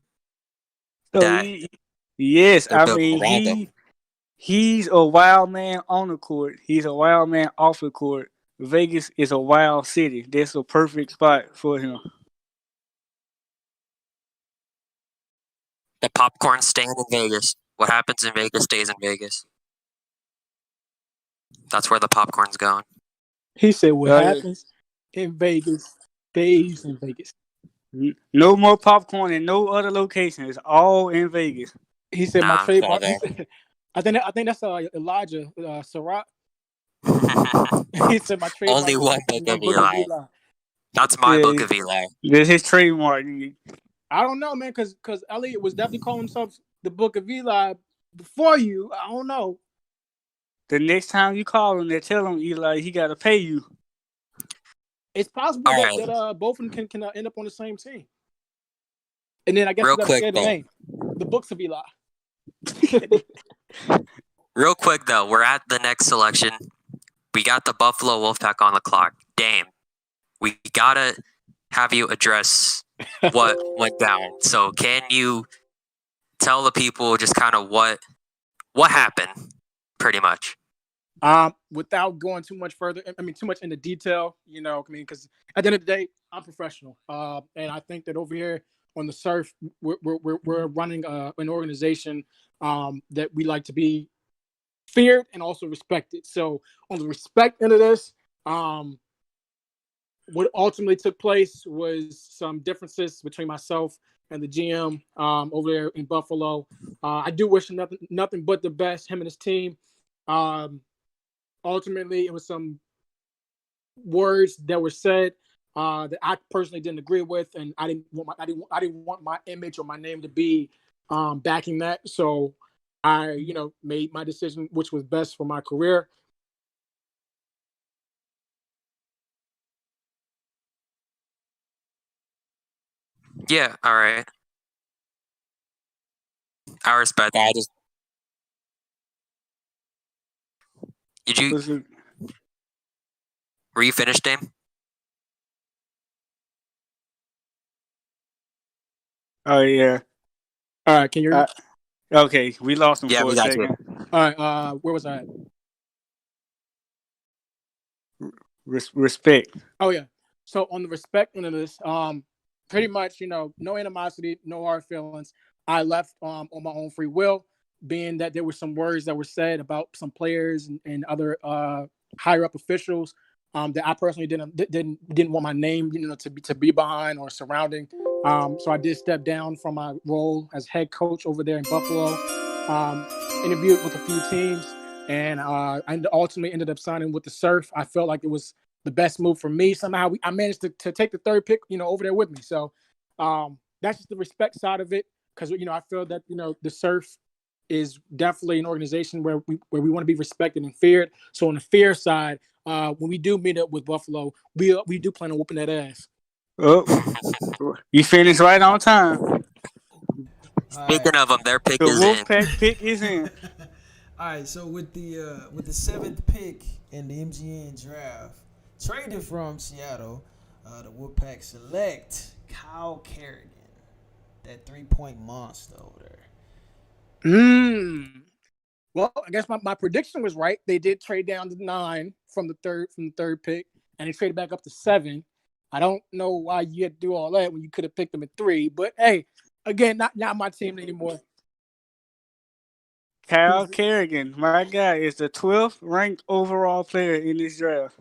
that. Yes, I mean he's a wild man on the court. He's a wild man off the court. Vegas is a wild city. That's a perfect spot for him. The popcorn's staying in Vegas. What happens in Vegas stays in Vegas. That's where the popcorn's going. He said what happens in Vegas stays in Vegas. No more popcorn in no other location. It's all in Vegas. He said my trademark. I think that's Elijah Sarat. He said my trademark. Only one book of Eli. That's my book of Eli. That's his trademark. I don't know, man, because Elliott was definitely calling himself the Book of Eli before you. I don't know. The next time you call him, they tell him Eli he got to pay you. It's possible that both of them can end up on the same team. And then I guess we got to say the name, the Books of Eli. Real quick though, we're at the next selection. We got the Buffalo Wolfpack on the clock. Dame, we gotta have you address what went down. So can you tell the people just kind of what happened, pretty much? Without going too much into detail, because at the end of the day, I'm professional. And I think that over here on the Surf, we're running an organization that we like to be feared and also respected. So on the respect end of this, what ultimately took place was some differences between myself and the GM over there in Buffalo. I do wish him nothing but the best, him and his team. Ultimately, it was some words that were said that I personally didn't agree with, and I didn't want my image or my name to be backing that. So I, made my decision, which was best for my career. Yeah, all right. I respect that. Were you finished, Dame? Oh, yeah. All right, can you hear me? Okay, we lost him for a second. You. All right, where was I at? Respect. Oh, yeah. So on the respect end of this, pretty much, no animosity, no hard feelings. I left on my own free will, being that there were some words that were said about some players and other higher up officials that I personally didn't want my name, to be behind or surrounding. So I did step down from my role as head coach over there in Buffalo. Interviewed with a few teams, and I ultimately ended up signing with the Surf. I felt like it was the best move for me. Somehow I managed to take the third pick, over there with me. So that's just the respect side of it, because I feel that the Surf is definitely an organization where we want to be respected and feared. So on the fear side, when we do meet up with Buffalo, we do plan on whooping that ass. Oh, you finished right on time. Speaking of them, their pick The is in. Wolfpack pick is in. All right, so with the seventh pick in the MGN draft, traded from Seattle, the Wolfpack select Kyle Kerrigan, that 3-point monster over there. Well, I guess my prediction was right. They did trade down to 9 from the third pick, and they traded back up to 7. I don't know why you had to do all that when you could have picked them at 3. But hey, again, not my team anymore. Kyle Kerrigan, my guy, is the 12th ranked overall player in this draft.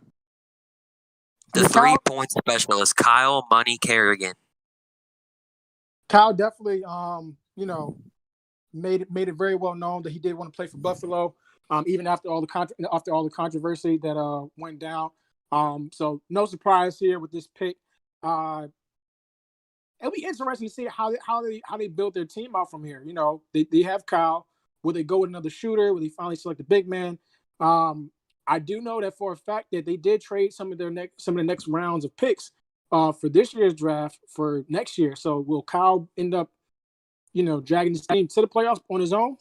The 3-point specialist, Kyle Money Kerrigan. Kyle definitely, made it very well known that he did want to play for Buffalo, even after all the controversy that went down. So no surprise here with this pick. It'll be interesting to see how they build their team out from here. You know, they have Kyle. Will they go with another shooter? Will they finally select a big man? I do know that for a fact that they did trade some of the next rounds of picks for this year's draft for next year. So will Kyle end up, dragging this team to the playoffs on his own?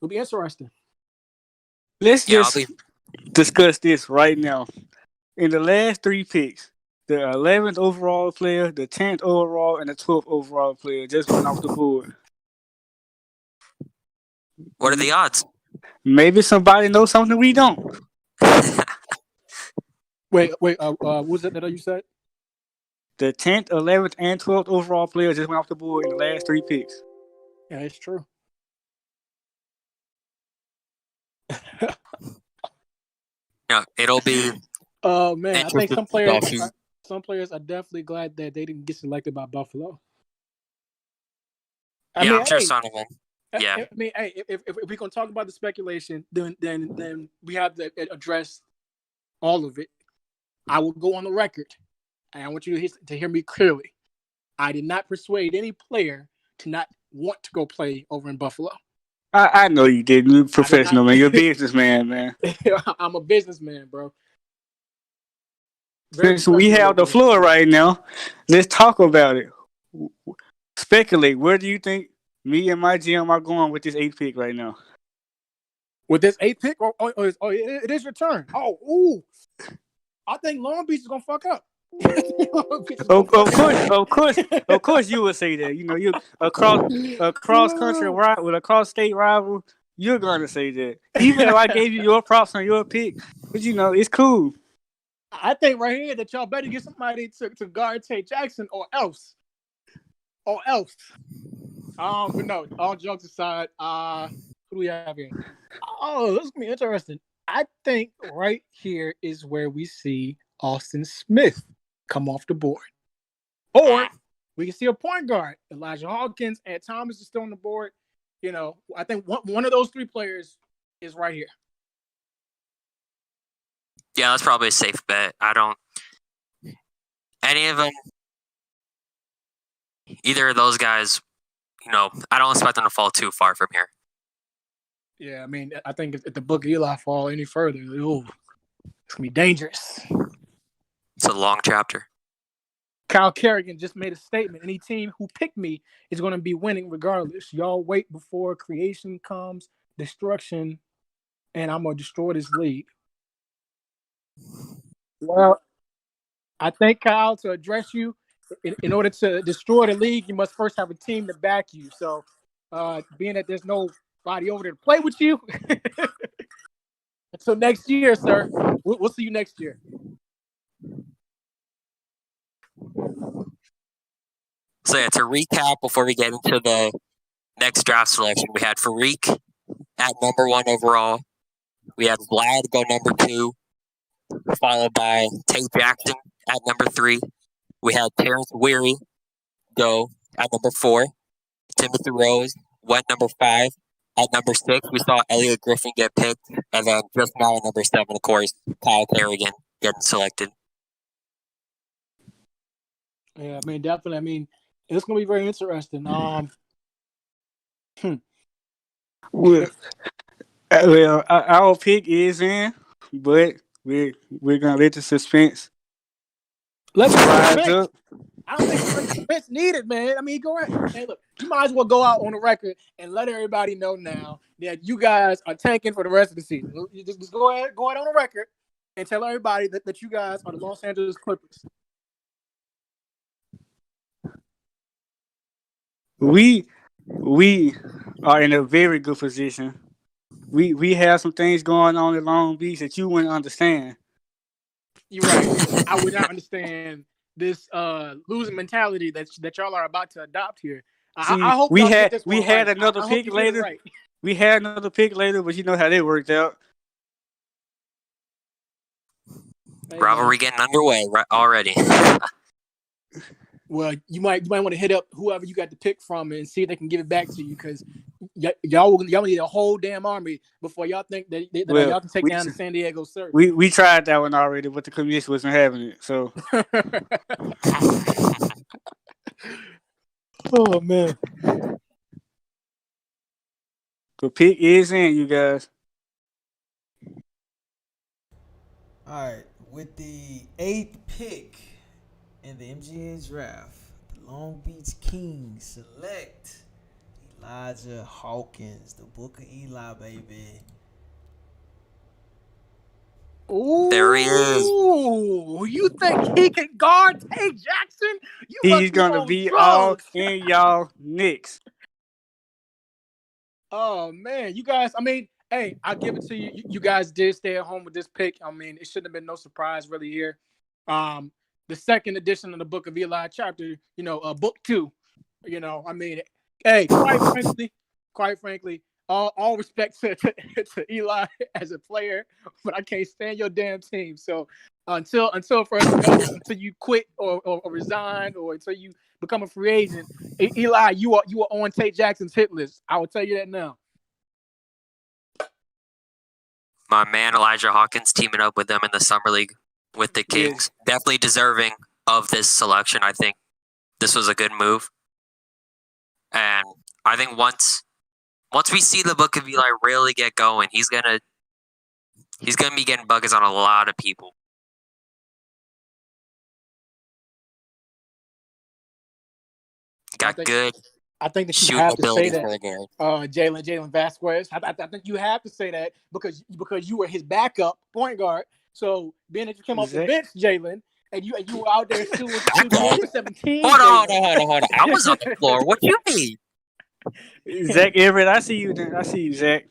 It'll be interesting. Let's just discuss this right now. In the last 3 picks, the 11th overall player, the 10th overall, and the 12th overall player just went off the board. What are the odds? Maybe somebody knows something we don't. Wait, what was it that you said? The 10th, 11th, and 12th overall player just went off the board in the last 3 picks. Yeah, it's true. Yeah, it'll be. Oh man, I think some players are definitely glad that they didn't get selected by Buffalo. I'm sure some of them. Yeah. I mean, hey, if we're gonna talk about the speculation, then we have to address all of it. I will go on the record, and I want you to hear me clearly. I did not persuade any player to not want to go play over in Buffalo. I know you didn't. You're professional, man. You're a businessman, man. I'm a businessman, bro. Since we have the floor right now, let's talk about it. Speculate. Where do you think me and my GM are going with this 8th pick right now? With this 8th pick? It is your turn. Oh, I think Long Beach is going to fuck up. Of course, you would say that. You know, you a cross country ride with a cross state rival. You're gonna say that, even though I gave you your props on your pick. But it's cool. I think right here that y'all better get somebody to guard Tate Jackson or else. But no, all jokes aside, who do we have here? Oh, this is gonna be interesting. I think right here is where we see Austin Smith come off the board. Or we can see a point guard. Elijah Hawkins and Thomas is still on the board. I think one of those 3 players is right here. Yeah, that's probably a safe bet. I don't. Any of them, either of those guys, I don't expect them to fall too far from here. Yeah, I mean, I think if the Book of Eli fall any further, it's going to be dangerous. It's a long chapter. Kyle Kerrigan just made a statement. Any team who picked me is going to be winning regardless. Y'all wait before creation comes, destruction, and I'm going to destroy this league. Well, I think, Kyle, to address you, in order to destroy the league, you must first have a team to back you. So, being that there's nobody over there to play with you, until next year, sir, we'll see you next year. So to recap before we get into the next draft selection, we had Fariq at number 1 overall. We had Vlad go number 2, followed by Tate Jackson at number 3. We had Terence Weary go at number 4. Timothy Rose went number 5. At number 6, we saw Elliot Griffin get picked. And then just now at number 7, of course, Kyle Kerrigan getting selected. Yeah, I mean, definitely. I mean, it's going to be very interesting. Well, our pick is in, but we're gonna let the suspense Let's Rise up. I don't think defense needed, man. I mean, go ahead. Hey, look, you might as well go out on the record and let everybody know now that you guys are tanking for the rest of the season. You just go ahead on the record and tell everybody that you guys are the Los Angeles Clippers. We are in a very good position. We have some things going on in Long Beach that you wouldn't understand. You're right. I would not understand this losing mentality that y'all are about to adopt here. I hope we y'all had get this we one had right. another I pick hope you get it later. right. We had another pick later, but you know how that worked out. Hey, Rivalry getting underway already. Well, you might want to hit up whoever you got the pick from and see if they can give it back to you, because y'all need a whole damn army before y'all think that y'all can take down the San Diego Surf. We tried that one already, but the commission wasn't having it. So, oh man, the pick is in, you guys. All right, with the 8th pick in the MGN draft, the Long Beach Kings select Elijah Hawkins, the Book of Eli, baby. ooh, There he is. You think he can guard Tate Jackson? You He's must be gonna on be all drugs. in y'all Knicks. Oh man, you guys. I mean, hey, I'll give it to you. You guys did stay at home with this pick. I mean, it shouldn't have been no surprise really here. The second edition of the Book of Eli, chapter, book 2. I mean, hey, quite frankly, all respect to Eli as a player, but I can't stand your damn team. So until further notice, until you quit or resign, or until you become a free agent, Eli, you are on Tate Jackson's hit list. I will tell you that now. My man Elijah Hawkins teaming up with them in the summer league with the Kings. Definitely deserving of this selection. I think this was a good move. And I think once we see the Book of Eli really get going, he's gonna be getting buckets on a lot of people. Got good. I think that you shooting have to say ability that, for a guard. Jalen Vasquez. I think you have to say that because you were his backup point guard. So being that you came off the bench, Jalen, and you were out there shooting 17. Hold on. I was on the floor. What do you mean? Zach Everett, I see you. I see you, Zach.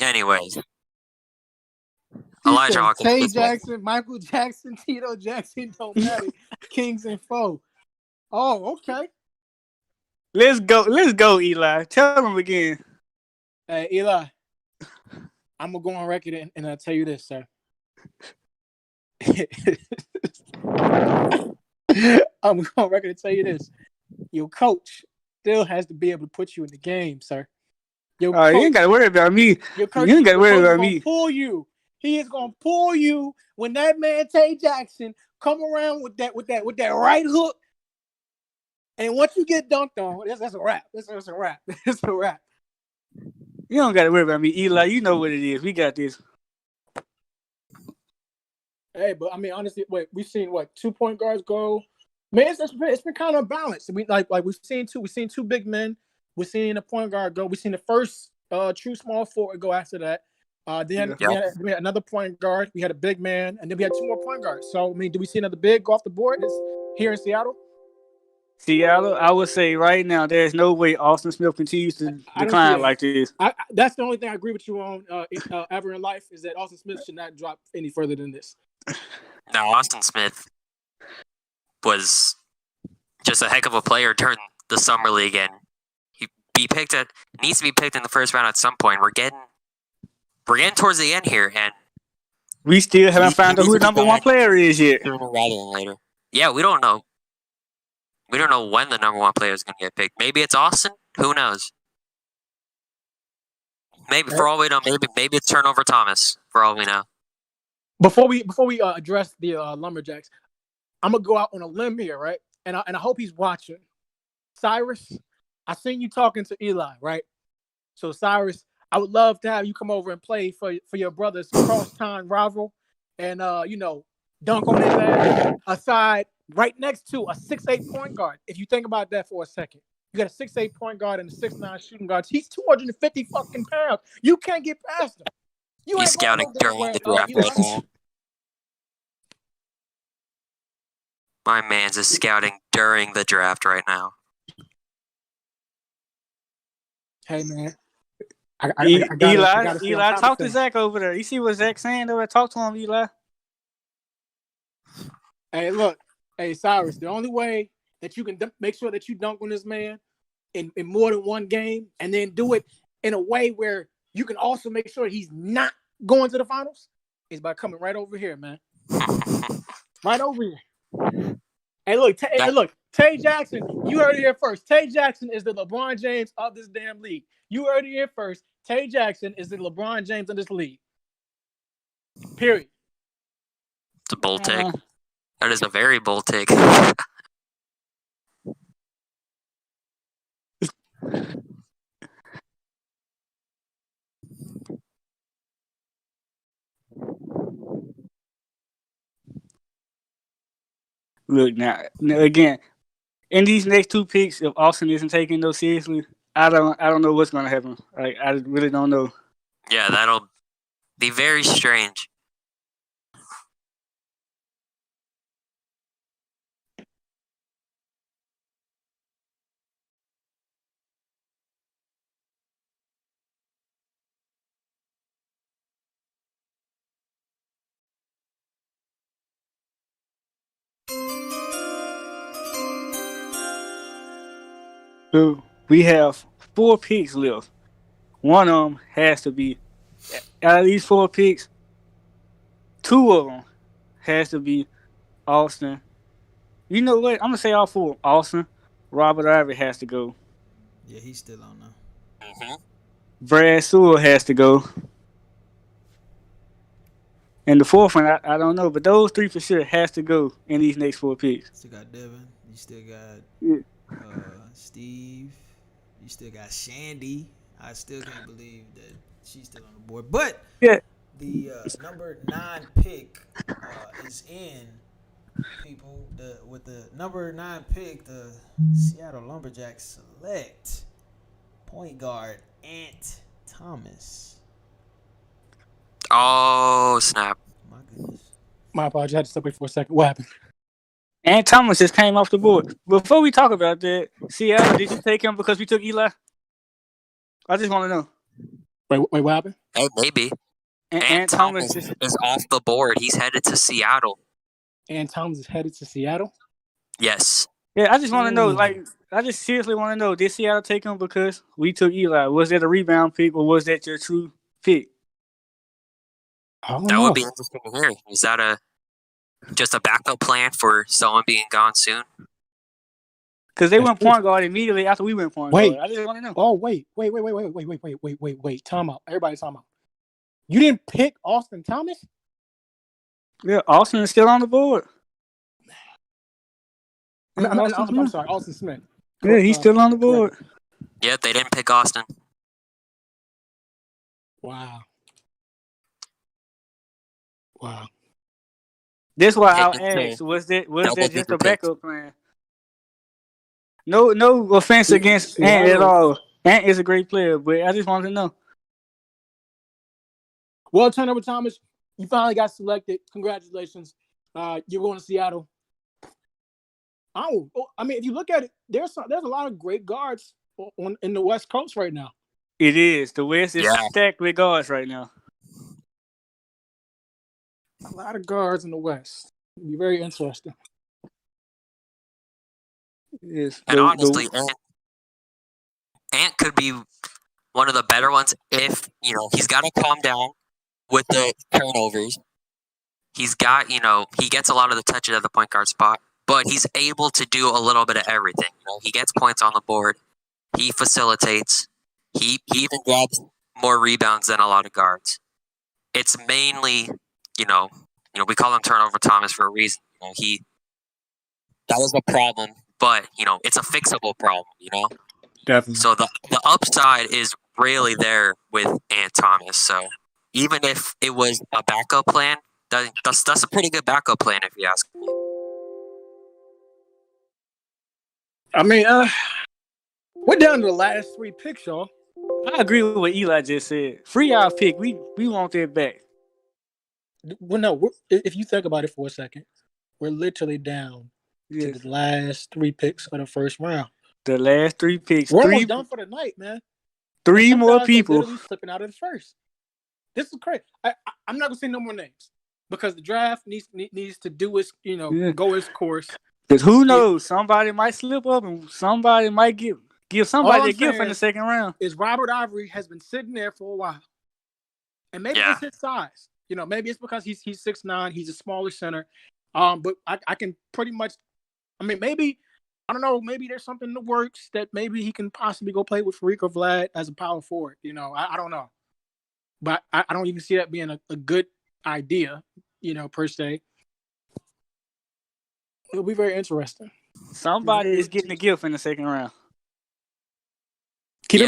Anyways, Elijah Hawkins. Tate Jackson, Michael Jackson, Tito Jackson, don't matter. Kings and foe. Oh, okay. Let's go, Eli. Tell him again. Hey, Eli, I'm gonna go on record and I'll tell you this, sir. I'm going on record to tell you this. Your coach still has to be able to put you in the game, sir. You ain't got to worry about me. You ain't got to worry about me. Pull you. He is gonna pull you when that man Tate Jackson come around with that right hook. And once you get dunked on, that's a wrap. That's a wrap. It's a wrap. You don't got to worry about me, Eli. You know what it is. We got this. Hey, but I mean, honestly, we've seen 2 point guards go. Man, it's been kind of balanced. We've seen two big men. We've seen a point guard go. We've seen the first true small forward go after that. We had another point guard. We had a big man, and then we had 2 more point guards. So I mean, do we see another big go off the board here in Seattle? Seattle, I would say right now, there's no way Austin Smith continues to decline like this. That's the only thing I agree with you on ever in life is that Austin Smith should not drop any further than this. Now, Austin Smith was just a heck of a player during the summer league, and needs to be picked in the first round at some point. We're getting towards the end here, and we still haven't found out who the number 1 player is yet. Rather than later. Yeah, we don't know. We don't know when the number 1 player is going to get picked. Maybe it's Austin. Who knows? Maybe for all we know, maybe it's Turnover Thomas. For all we know. Before we address the Lumberjacks, I'm gonna go out on a limb here, right? And I hope he's watching. Cyrus, I seen you talking to Eli, right? So Cyrus, I would love to have you come over and play for your brother's crosstown rival, and dunk on his ass. Aside, right next to a 6'8" point guard. If you think about that for a second, you got a 6'8" point guard and a 6'9" shooting guard. He's 250 fucking pounds. You can't get past him. You He's ain't going scouting over there during the where, draft right now. My man's is scouting during the draft right now. Hey man, Eli, talk to Zach over there. You see what Zach's saying over there? Talk to him, Eli. Hey, look. Hey, Cyrus, the only way that you can make sure that you dunk on this man in more than one game and then do it in a way where you can also make sure he's not going to the finals is by coming right over here, man. Right over here. Hey, look, Tate Jackson, you heard it here first. Tate Jackson is the LeBron James of this damn league. You heard it here first. Tate Jackson is the LeBron James of this league. Period. It's a bold take. That is a very bold take. Look now again, in these next 2 picks, if Austin isn't taking those seriously, I don't know what's gonna happen. Like I really don't know. Yeah, that'll be very strange. So we have 4 picks left. One of them has to be, out of these 4 picks, 2 of them has to be Austin. You know what? I'm gonna say all 4. Austin, Robert Ivory has to go. Yeah, he's still on now. Mm-hmm. Brad Sewell has to go. And the 4th one, I don't know, but those 3 for sure has to go in these next 4 picks. Still got Devin. You still got Steve. You still got Shandy. I still can't believe that she's still on the board. But yeah, the number 9 pick is in. People, with the number 9 pick, the Seattle Lumberjacks select point guard Ant Thomas. Oh, snap. My goodness. My apologies. I had to step away for a second. What happened? and Thomas just came off the board. Before we talk about that, Seattle, did you take him because we took Eli? I just want to know. Wait, what happened? Hey, maybe. And Thomas is off the board. He's headed to Seattle. And Thomas is headed to Seattle? Yes. Yeah, I just want to know, like, I just seriously want to know, did Seattle take him because we took Eli? Was that a rebound pick or was that your true pick? That would be interesting to hear. Is that just a backup plan for someone being gone soon? Because they went point guard immediately after we went point guard. I just want to know. Oh, wait. Time out. Everybody time out. You didn't pick Austin Thomas? Yeah, Austin is still on the board. I'm sorry, Austin Smith. Yeah, he's still on the board. Yeah, they didn't pick Austin. Wow. That's why I asked, was that just a backup plan? No offense against Ant at all. Ant is a great player, but I just wanted to know. Well, Turnover Thomas, you finally got selected. Congratulations. You're going to Seattle. I mean, if you look at it, there's a lot of great guards in the West Coast right now. It is. The West is stacked with guards right now. A lot of guards in the West. It'll be very interesting. Yes. And honestly, Ant could be one of the better ones if, he's got to calm down with the turnovers. He's got, he gets a lot of the touches at the point guard spot, but he's able to do a little bit of everything. He gets points on the board. He facilitates. He even grabs more rebounds than a lot of guards. It's mainly, we call him Turnover Thomas for a reason. That was a problem, but, it's a fixable problem, Definitely. So the upside is really there with Ant Thomas. So even if it was a backup plan, that's a pretty good backup plan if you ask me. I mean, we're down to the last 3 picks, y'all. I agree with what Eli just said. Free our pick. We want that back. Well, no, if you think about it for a second, we're literally down to the last 3 picks of the first round. The last 3 picks. We're almost done for the night, man. 3 more people. Literally slipping out of the first. This is crazy. I'm not gonna say no more names because the draft needs to do its, go its course. Because who knows? Somebody might slip up and somebody might give somebody a gift in the second round. Is Robert Ivory has been sitting there for a while, and maybe it's his size. Maybe it's because he's 6'9", he's a smaller center. But I can pretty much, maybe, I don't know, maybe there's something in the works that maybe he can possibly go play with Fariq or Vlad as a power forward. I don't know. But I don't even see that being a good idea, per se. It'll be very interesting. Somebody is getting a gift in the second round. Keep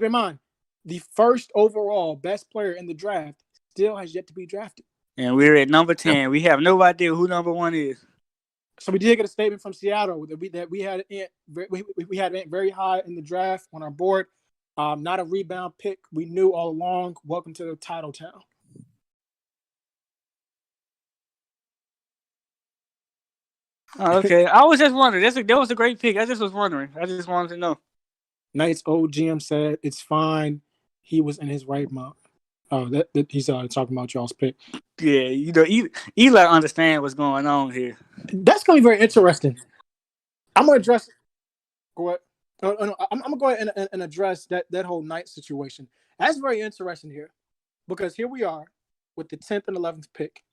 in mind, the first overall best player in the draft still has yet to be drafted. And we're at number 10. We have no idea who number 1 is. So we did get a statement from Seattle that we had Ant very high in the draft on our board. Not a rebound pick. We knew all along. Welcome to the title town. Oh, okay. I was just wondering. That was a great pick. I just was wondering. I just wanted to know. Knight's old GM said it's fine. He was in his right mind. Oh, that he's talking about y'all's pick. Yeah, Eli understand what's going on here. That's going to be very interesting. I'm going to address. Go ahead. No, I'm going to go ahead and address that whole Knight situation. That's very interesting here, because here we are with the 10th and 11th pick.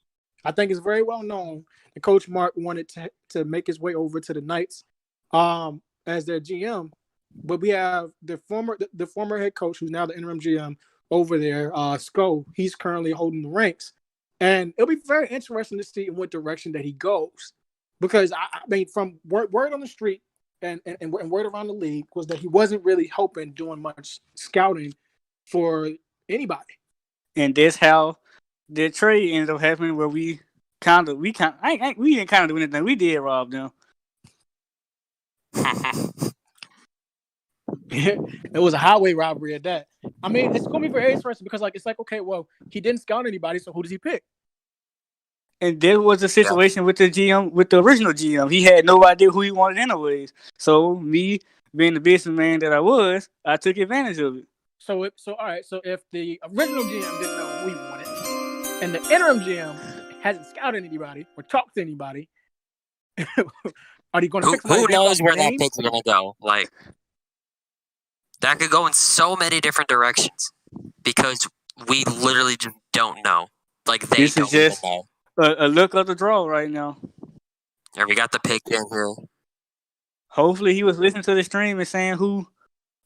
I think it's very well known that Coach Mark wanted to make his way over to the Knights as their GM, but we have the former head coach, who's now the interim GM over there, Sko. He's currently holding the ranks, and it'll be very interesting to see in what direction that he goes, because from word on the street and word around the league was that he wasn't really doing much scouting for anybody. And that's how the trade ended up happening, where we didn't do anything. We did rob them. It was a highway robbery at that. It's going to be very interesting because, it's like, okay, well, he didn't scout anybody, so who does he pick? And there was a situation with the GM, with the original GM. He had no idea who he wanted anyways. So me, being the businessman that I was, I took advantage of it. So all right. So if the original GM didn't know who he wanted, and the interim GM hasn't scouted anybody or talked to anybody, are they going to fix? Who knows where that pick's going to go? That could go in so many different directions because we literally just don't know. This is just a look of the draw right now. Yeah, we got the pick in here. Hopefully, he was listening to the stream and saying who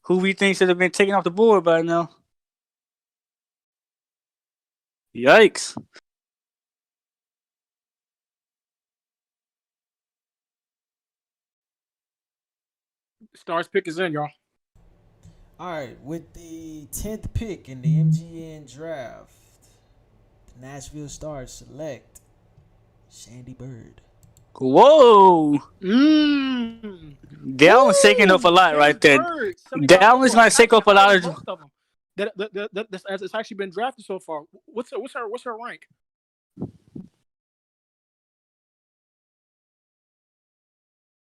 we think should have been taken off the board by now. Yikes. Stars pick is in, y'all. All right, with the 10th pick in the MGN draft, the Nashville Stars select Shandy Bird. Whoa! That one's shaking up a lot right there. That one's going to shake up a lot of them. That's actually been drafted so far. What's her rank?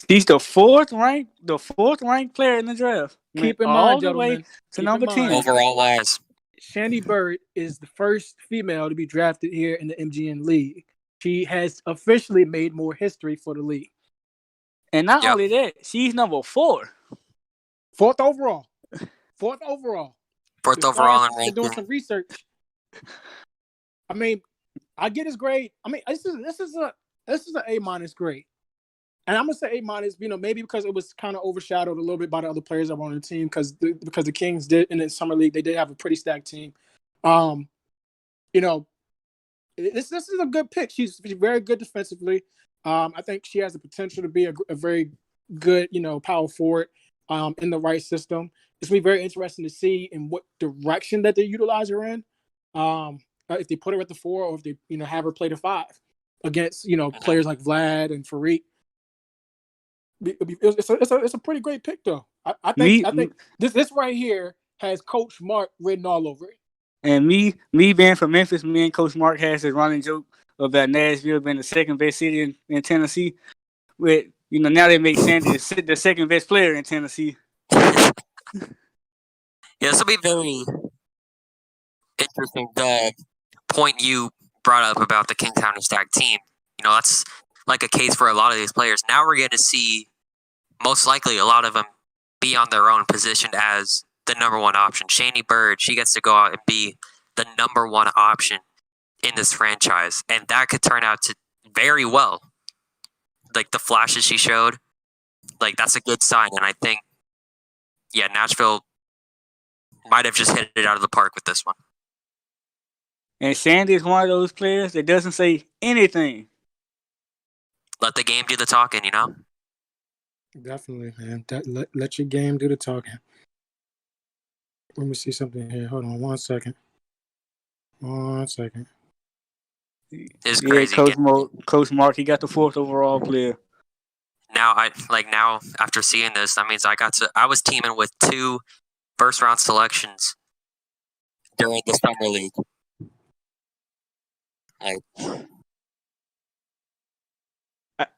He's the fourth ranked player in the draft. Keep in mind, gentlemen, way to number 10. Overall wise. Shandy Bird is the first female to be drafted here in the MGN League. She has officially made more history for the league. And not only that, she's number 4. Fourth overall. Fourth overall in ranking. Doing some research. I get his grade. This is an A- grade. And I'm gonna say A-, maybe because it was kind of overshadowed a little bit by the other players that were on the team, because the Kings did in the summer league, they did have a pretty stacked team. This is a good pick. She's very good defensively. I think she has the potential to be a very good, power forward. in the right system. It's gonna be very interesting to see in what direction that they utilize her in. If they put her at the 4 or if they have her play the 5 against players like Vlad and Fariq. It's a pretty great pick though. I think this right here has Coach Mark written all over it. And me being from Memphis, me and Coach Mark has this running joke about Nashville being the second best city in Tennessee. With now they make Sandy the second best player in Tennessee. Yeah, this will be very interesting. The point you brought up about the King County Stack team, that's like a case for a lot of these players. Now we're going to see, most likely, a lot of them be on their own, positioned as the number one option. Shani Bird, she gets to go out and be the number one option in this franchise, and that could turn out to very well. Like the flashes she showed, like that's a good sign, and I think, Nashville might have just hit it out of the park with this one. And Sandy is one of those players that doesn't say anything. Let the game do the talking, Definitely, man. Let your game do the talking. Let me see something here. Hold on 1 second. 1 second. It's crazy. Coach Mark, he got the 4th overall player. Now after seeing this, that means I was teaming with 2 first round selections during the summer league. I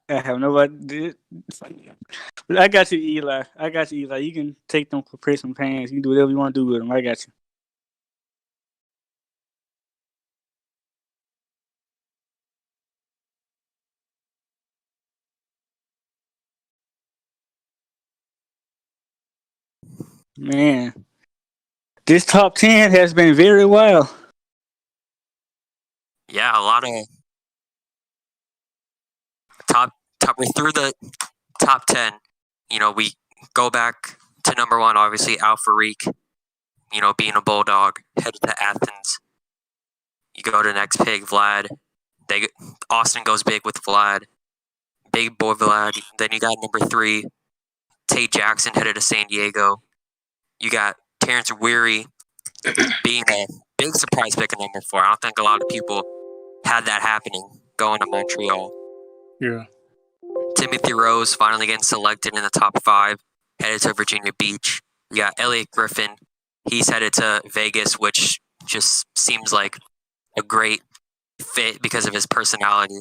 have no idea. I got you, Eli. You can take them for prison pants. You can do whatever you want to do with them. I got you. Man, this top 10 has been very wild. Yeah, a lot of top. We're through the top 10. We go back to number 1, obviously, Fariq, being a Bulldog, headed to Athens. You go to the next pick, Vlad. Austin goes big with Vlad. Big boy Vlad. Then you got number 3, Tate Jackson, headed to San Diego. You got Terence Weary being a big surprise pick at number 4. I don't think a lot of people had that happening going to Montreal. Yeah. Timothy Rose finally getting selected in the top 5, headed to Virginia Beach. You got Elliot Griffin. He's headed to Vegas, which just seems like a great fit because of his personality.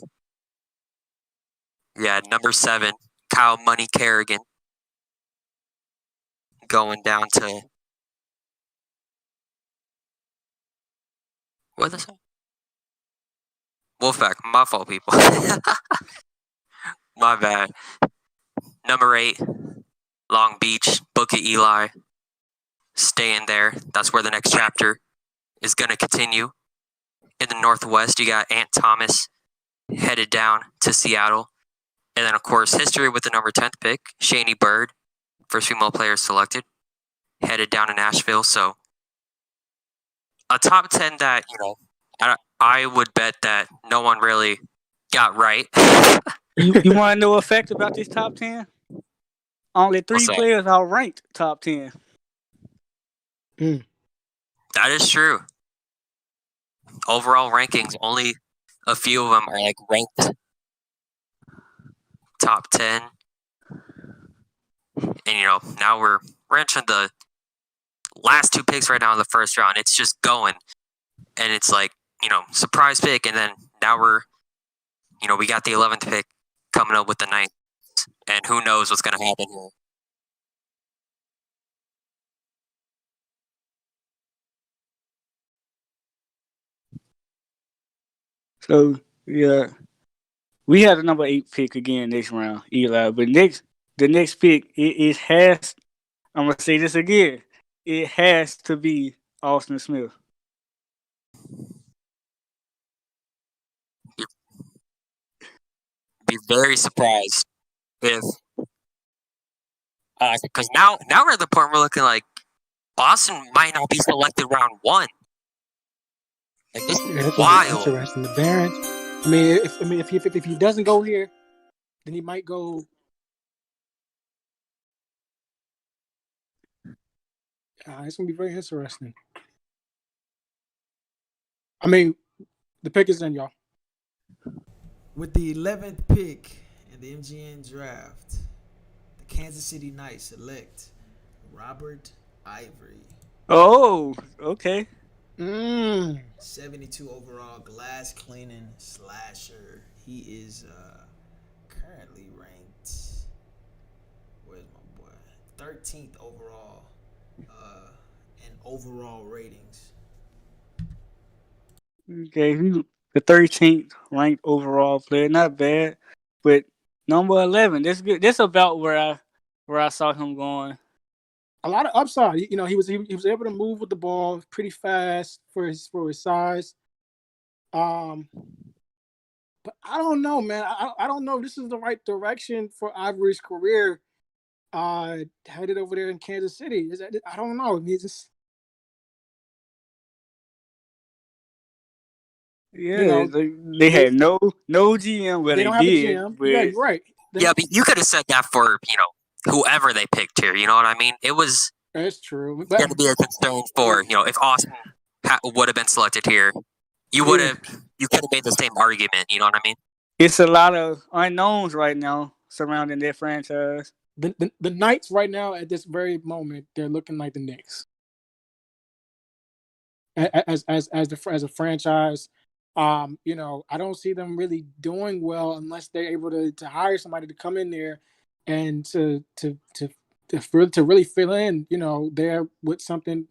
Yeah, number 7, Kyle Money Kerrigan, going down to what is that? Wolfpack. My fault, people. My bad. Number 8, Long Beach, Booker Eli, staying there. That's where the next chapter is going to continue. In the Northwest, you got Ant Thomas headed down to Seattle. And then, of course, history with the number 10th pick, Shani Bird, first female player selected, headed down to Nashville. So a top 10 that, I would bet that no one really got right. You want to know a fact about this top 10? Only 3 players are ranked top 10. That is true. Overall rankings, only a few of them are ranked top 10. And now we're entering the last 2 picks right now in the first round. It's just going, and it's surprise pick, and then now we got the 11th pick coming up with the 9th, and who knows what's going to happen here. So, yeah, we had the number 8 pick again this round, Eli. But the next pick, it has, I'm going to say this again, it has to be Austin Smith. Be very surprised if, because now we're at the point we're looking like Austin might not be selected round 1. This is wild. Interesting. The Barons. If he doesn't go here, then he might go. It's gonna be very interesting. I mean, the pick is in, y'all. With the 11th pick in the MGN draft, the Kansas City Knights select Robert Ivory. Oh, okay. 72 overall, glass cleaning slasher. He is currently ranked, where's my boy? 13th overall in overall ratings. Okay, he's the 13th ranked overall player, not bad. But number 11, that's good. That's about where I saw him going. A lot of upside. You know, he was able to move with the ball pretty fast for his size. But I don't know, man. I don't know if this is the right direction for Ivory's career. Headed over there in Kansas City. I don't know. He's just, Yeah, you know, they had no GM, but they they don't have a did. GM. But Yeah, you're right. Yeah, but you could have said that for, whoever they picked here. You know what I mean? It was That's true. going to be a concern for, if Austin would have been selected here, you could have made the same argument. You know what I mean? it's a lot of unknowns right now surrounding their franchise. The Knights right now at this very moment, they're looking like the Knicks. As a franchise, I don't see them really doing well unless they're able to hire somebody to come in there and to really fill in, there with something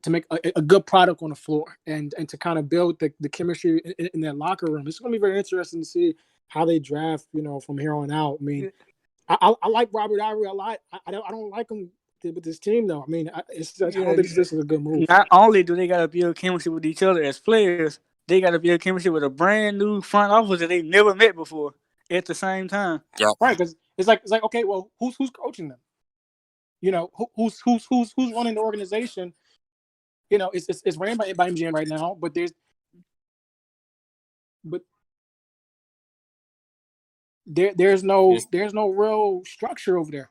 to make a good product on the floor and to kind of build the chemistry in their locker room. It's going to be very interesting to see how they draft, from here on out. I mean, I like Robert Ivory a lot. I don't like him with this team though. I mean, I don't think this is a good move. Not only do they got to build chemistry with each other as players, they got to build chemistry with a brand new front office that they've never met before at the same time. Yeah, right. Because it's like okay, well, who's coaching them? Who's running the organization? It's ran by MGN right now, but there's no real structure over there.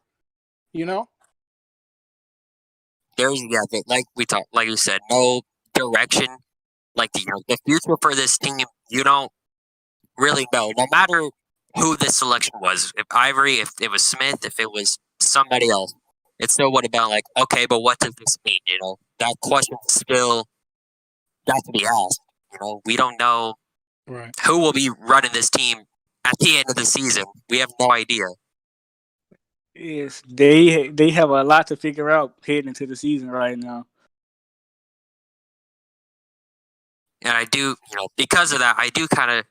There's like you said, no direction. Like the future for this team, you don't really know. No matter who this selection was, if Ivory, if it was Smith, if it was somebody else, it still would have been like, okay, but what does this mean? That question still got to be asked. We don't know who will be running this team at the end of the season. We have no idea. Yes, they have a lot to figure out heading into the season right now. And I do, because of that, I do kind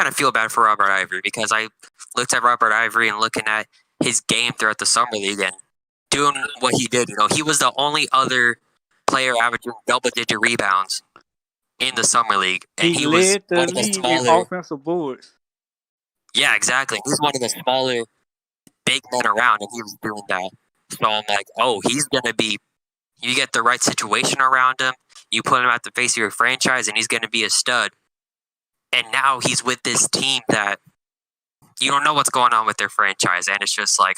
of feel bad for Robert Ivory because I looked at Robert Ivory and looking at his game throughout the summer league and doing what he did. He was the only other player averaging double-digit rebounds in the summer league, and he was one of the smaller offensive boards. Yeah, exactly. He's one of the smaller big men around, and he was doing that. So I'm like, oh, he's gonna be. You get the right situation around him. You put him at the face of your franchise, and he's going to be a stud. And now he's with this team that you don't know what's going on with their franchise. And it's just like,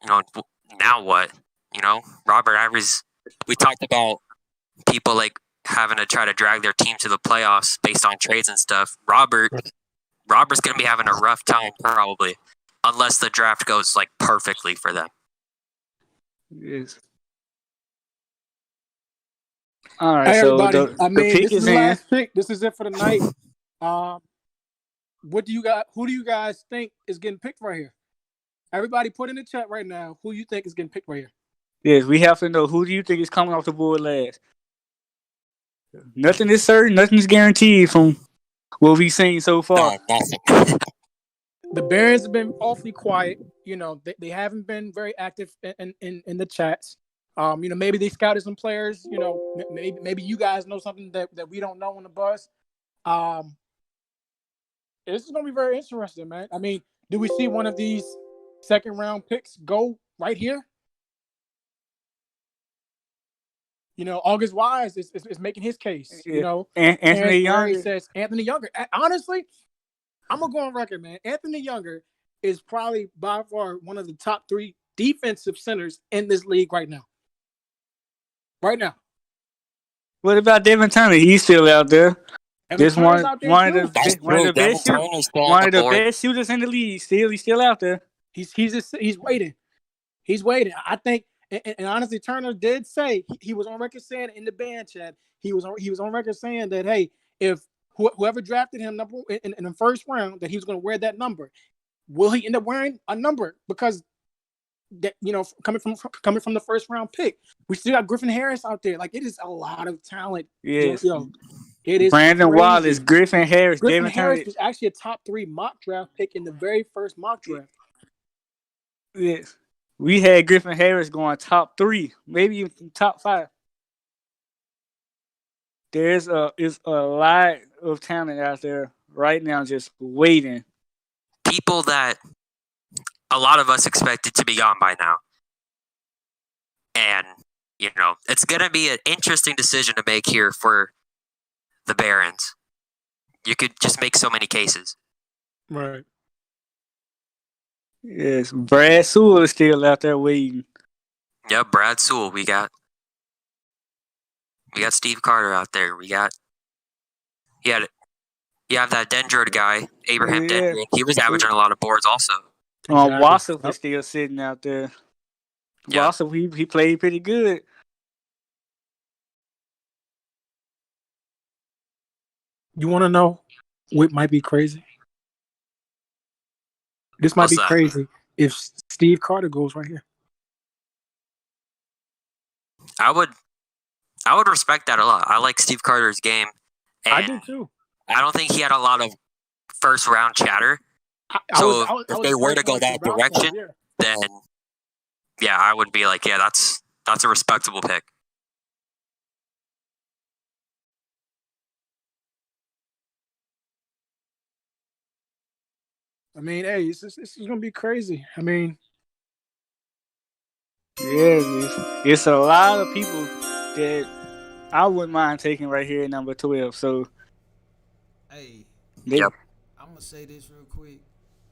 now what? Robert Ivory's, we talked about people like having to try to drag their team to the playoffs based on trades and stuff. Robert's going to be having a rough time probably, unless the draft goes like perfectly for them. Yes. All right, hey, so everybody. This is the in. last pick. This is it for the night. Who do you guys think is getting picked right here? Everybody put in the chat right now who you think is getting picked right here. Yes, we have to know who do you think is coming off the board last. Nothing is certain, nothing is guaranteed from what we've seen so far. The Barons have been awfully quiet. They haven't been very active in the chats. Maybe they scouted some players. Maybe you guys know something that we don't know on the bus. This is gonna be very interesting, man. I mean, do we see one of these second round picks go right here? August Wise is making his case. Anthony Younger says Anthony Younger. Honestly, I'm gonna go on record, man. Anthony Younger is probably by far one of the top 3 defensive centers in this league right now. Right now. What about Devin Turner? He's still out there. This one of the best shooters in the league. He's still out there. He's waiting. He's waiting. I think, and honestly, Turner did say he was on record saying in the band chat. He was on record saying that, hey, if whoever drafted him in the first round, that he was going to wear that number. Will he end up wearing a number? Because that, coming from the first round pick, we still got Griffin Harris out there. Like, it is a lot of talent. Yes. It is Brandon crazy. Wallace, Griffin Harris. Griffin Harris was actually a top 3 mock draft pick in the very first mock draft. Yes. We had Griffin Harris going top 3, maybe even top 5. There's a lot of talent out there right now just waiting. People that a lot of us expected to be gone by now. And, it's going to be an interesting decision to make here for the Barons. You could just make so many cases. Right. Yes, Brad Sewell is still out there waiting. Yep, Brad Sewell. We got Steve Carter out there. You have that Dendrod guy, Abraham Dendrod. He was averaging a lot of boards also. Wassef is still sitting out there. Yeah. Wassef, he played pretty good. You want to know what might be crazy? This might be crazy if Steve Carter goes right here. I would respect that a lot. I like Steve Carter's game. I do too. I don't think he had a lot of first round chatter. If they were to go that direction, then I would be like, yeah, that's a respectable pick. I mean, hey, this is gonna be crazy. I mean, it's a lot of people that I wouldn't mind taking right here at number 12. So, hey, yep. I'm gonna say this real quick.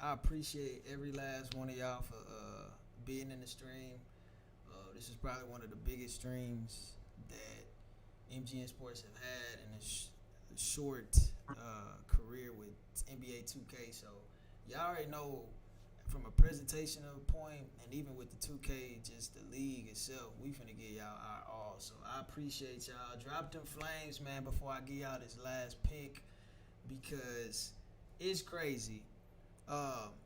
I appreciate every last one of y'all for being in the stream. This is probably one of the biggest streams that MGN Sports have had in a short career with NBA 2K. So y'all already know from a presentational point and even with the 2K, just the league itself, we finna get y'all our all. So I appreciate y'all. Drop them flames, man, before I give y'all this last pick because it's crazy.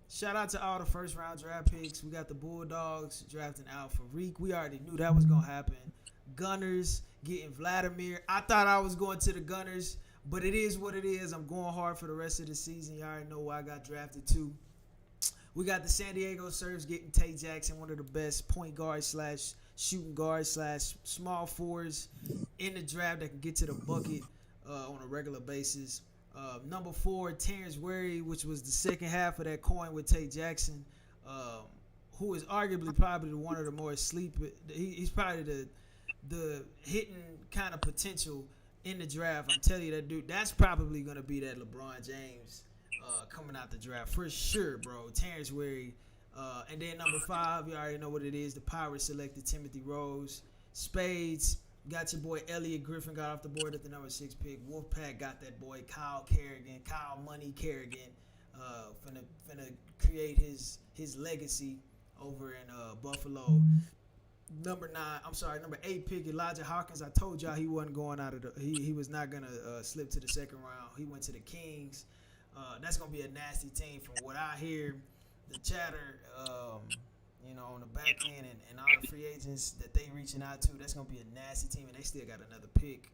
Shout out to all the first round draft picks. We got the Bulldogs drafting out Fariq. We already knew that was gonna happen. Gunners getting Vladimir. I thought I was going to the Gunners, but it is what it is. I'm going hard for the rest of the season. You already know why I got drafted too. We got the San Diego Surfs getting Tate Jackson, one of the best point guards / shooting guards / small forwards in the draft that can get to the bucket on a regular basis. Number 4, Terence Weary, which was the second half of that coin with Tate Jackson, who is arguably probably one of the more he's probably the hitting kind of potential in the draft. I'm telling you, that dude, that's probably going to be that LeBron James coming out the draft for sure, bro. Terence Weary. And then number 5, you already know what it is. The Pirates selected Timothy Rose. Spades. Got your boy Elliot Griffin got off the board at the number 6 pick. Wolfpack got that boy Kyle Money Kerrigan, finna create his legacy over in Buffalo. Number 8 pick Elijah Hawkins. I told y'all he wasn't going out of he was not gonna slip to the second round. He went to the Kings. That's gonna be a nasty team from what I hear. The chatter. On the back end and all the free agents that they reaching out to, that's going to be a nasty team, and they still got another pick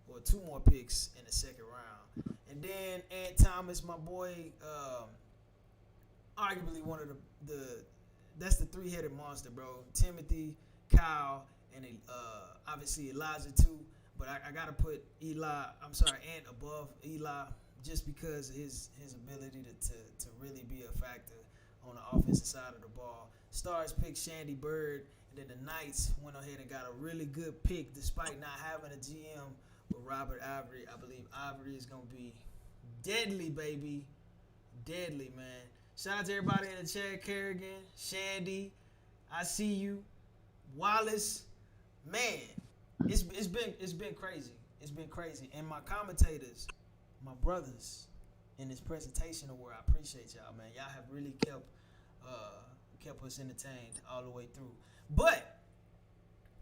or 2 more picks in the second round. And then Ant Thomas, my boy, arguably one of that's the 3-headed monster, bro. Timothy, Kyle, and obviously Elijah too, but I got to put Ant above Eli just because of his ability to really be a factor on the offensive side of the ball. Stars picked Shandy Bird, and then the Knights went ahead and got a really good pick despite not having a GM with Robert Ivory. I believe Ivory is going to be deadly, baby. Deadly, man. Shout out to everybody in the chat, Kerrigan, Shandy. I see you, Wallace. Man, it's been crazy. It's been crazy. And my commentators, my brothers, in this presentation award, I appreciate y'all, man. Y'all have really kept us entertained all the way through. But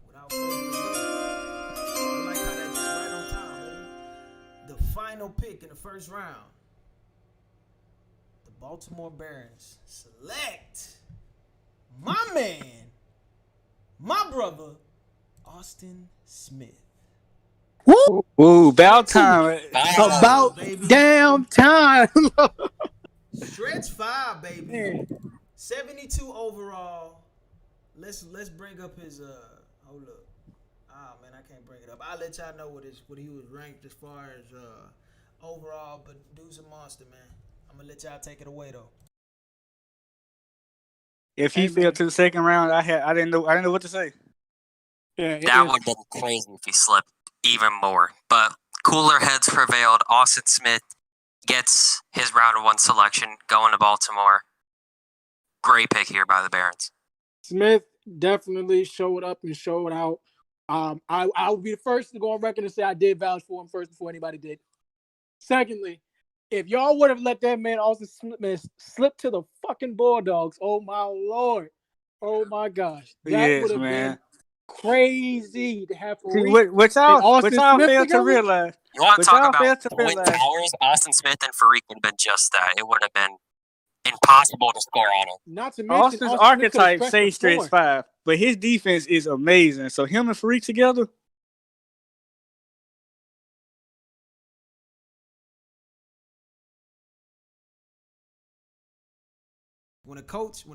without further ado, I like how that just right on time, baby. The final pick in the first round. The Baltimore Barons select my man, my brother, Austin Smith. Woo! Ooh, about time. About baby. damn time. Stretch 5, baby. Man. 72 overall. Let's bring up his hold up. Ah man, I can't bring it up. I'll let y'all know what he was ranked as far as overall, but dude's a monster, man. I'm gonna let y'all take it away though. If he fell to the second round, I didn't know what to say. Yeah, That would have been crazy if he slipped even more. But cooler heads prevailed. Austin Smith gets his round of 1 selection going to Baltimore. Great pick here by the Barons. Smith definitely showed up and showed out. I will be the first to go on record and say I did vouch for him first before anybody did. Secondly, if y'all would have let that man Austin Smith slip to the fucking Bulldogs, oh my Lord, oh my gosh, that would have been crazy to have Fariq What y'all failed to together? realize. You want to talk about Twin realize. Towers? Austin Smith and Fariq would have been just that. It would have been impossible to score on him. Not to mention Austin's archetype say stretch 5, but his defense is amazing. So him and Fariq together. When a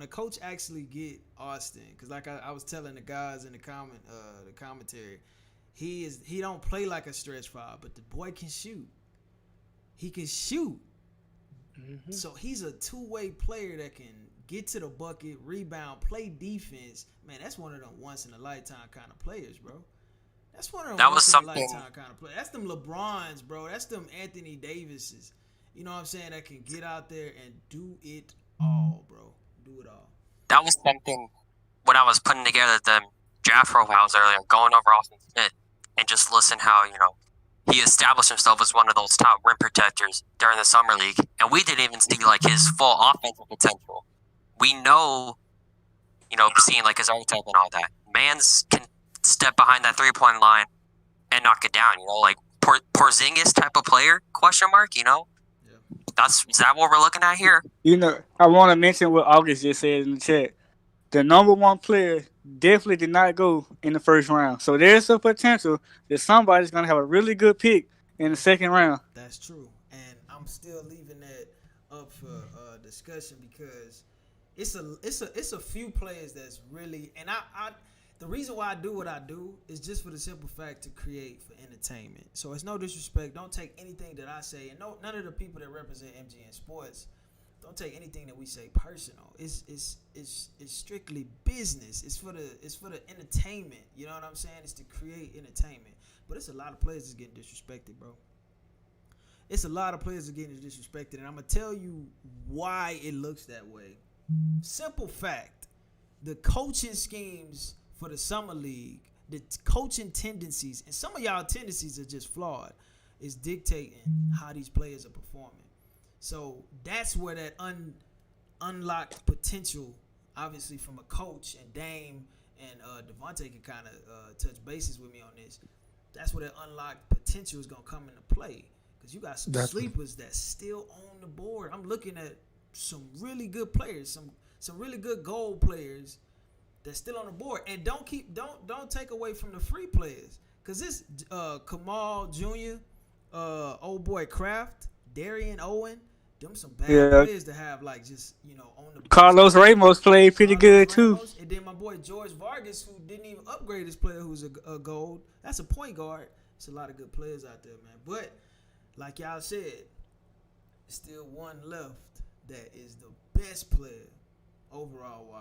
coach actually get Austin, because like I was telling the guys in the commentary, he don't play like a stretch 5, but the boy can shoot. He can shoot. Mm-hmm. So he's a two-way player that can get to the bucket, rebound, play defense. Man, that's one of them once-in-a-lifetime kind of players, bro. That's one of them once-in-a-lifetime kind of players. That's them LeBrons, bro. That's them Anthony Davises. You know what I'm saying? That can get out there and do it all, bro. Do it all. That was something when I was putting together the draft profiles earlier, going over Austin Smith, and just listen how, he established himself as one of those top rim protectors during the summer league, and we didn't even see like his full offensive potential. We know, seeing like his archetype and all that, Mans can step behind that 3-point line and knock it down. Like Porzingis type of player? Question mark. Yeah. Is that what we're looking at here? I want to mention what August just said in the chat. The number 1 player definitely did not go in the first round. So there's a potential that somebody's going to have a really good pick in the second round. That's true. And I'm still leaving that up for discussion because it's a few players that's really, and I the reason why I do what I do is just for the simple fact to create for entertainment. So it's no disrespect. Don't take anything that I say, and none of the people that represent MGN Sports, don't take anything that we say personal. It's strictly business. It's for the entertainment. You know what I'm saying? It's to create entertainment. But it's a lot of players that's getting disrespected, bro. It's a lot of players that are getting disrespected, and I'm gonna tell you why it looks that way. Simple fact: the coaching schemes for the summer league, the coaching tendencies, and some of y'all tendencies are just flawed, is dictating how these players are performing. So that's where that unlocked potential, obviously from a coach, and Dame and Devontae can kind of touch bases with me on this. That's where that unlocked potential is going to come into play. Because you got some sleepers that's still on the board. I'm looking at some really good players, some really good goal players that's still on the board. And don't take away from the free players. Because this Kamal Jr., old boy Kraft, Darian Owen, them some bad players to have, like, just, on the Carlos Ramos played pretty good too. And then my boy George Vargas, who didn't even upgrade his player, who's a gold. That's a point guard. It's a lot of good players out there, man. But like y'all said, still one left that is the best player overall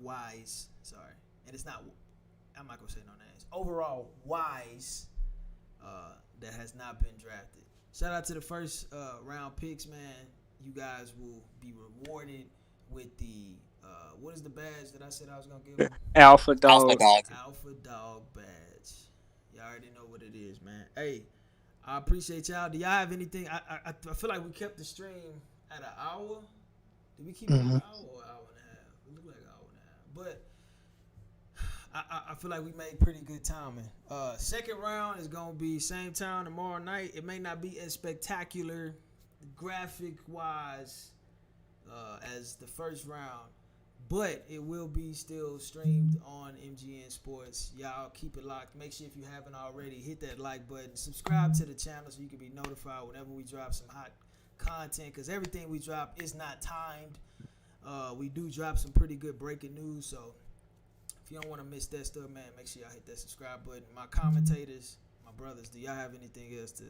wise. Sorry, and it's not. I'm not gonna say no names. Overall wise, that has not been drafted. Shout out to the first round picks, man. You guys will be rewarded with the What is the badge that I said I was gonna give him? Alpha dog. Alpha dog badge. Y'all already know what it is, man. Hey, I appreciate y'all. Do y'all have anything? I feel like we kept the stream at an hour. Did we keep it an hour or an hour and a half? It looked like an hour and a half. But I feel like we made pretty good timing. Second round is gonna be same time tomorrow night. It may not be as spectacular, graphic wise, as the first round, but it will be still streamed on MGN Sports. Y'all keep it locked. Make sure if you haven't already, hit that like button. Subscribe to the channel so you can be notified whenever we drop some hot content, because everything we drop is not timed. We do drop some pretty good breaking news, so if you don't want to miss that stuff, man, make sure y'all hit that subscribe button. My commentators, my brothers, do y'all have anything else to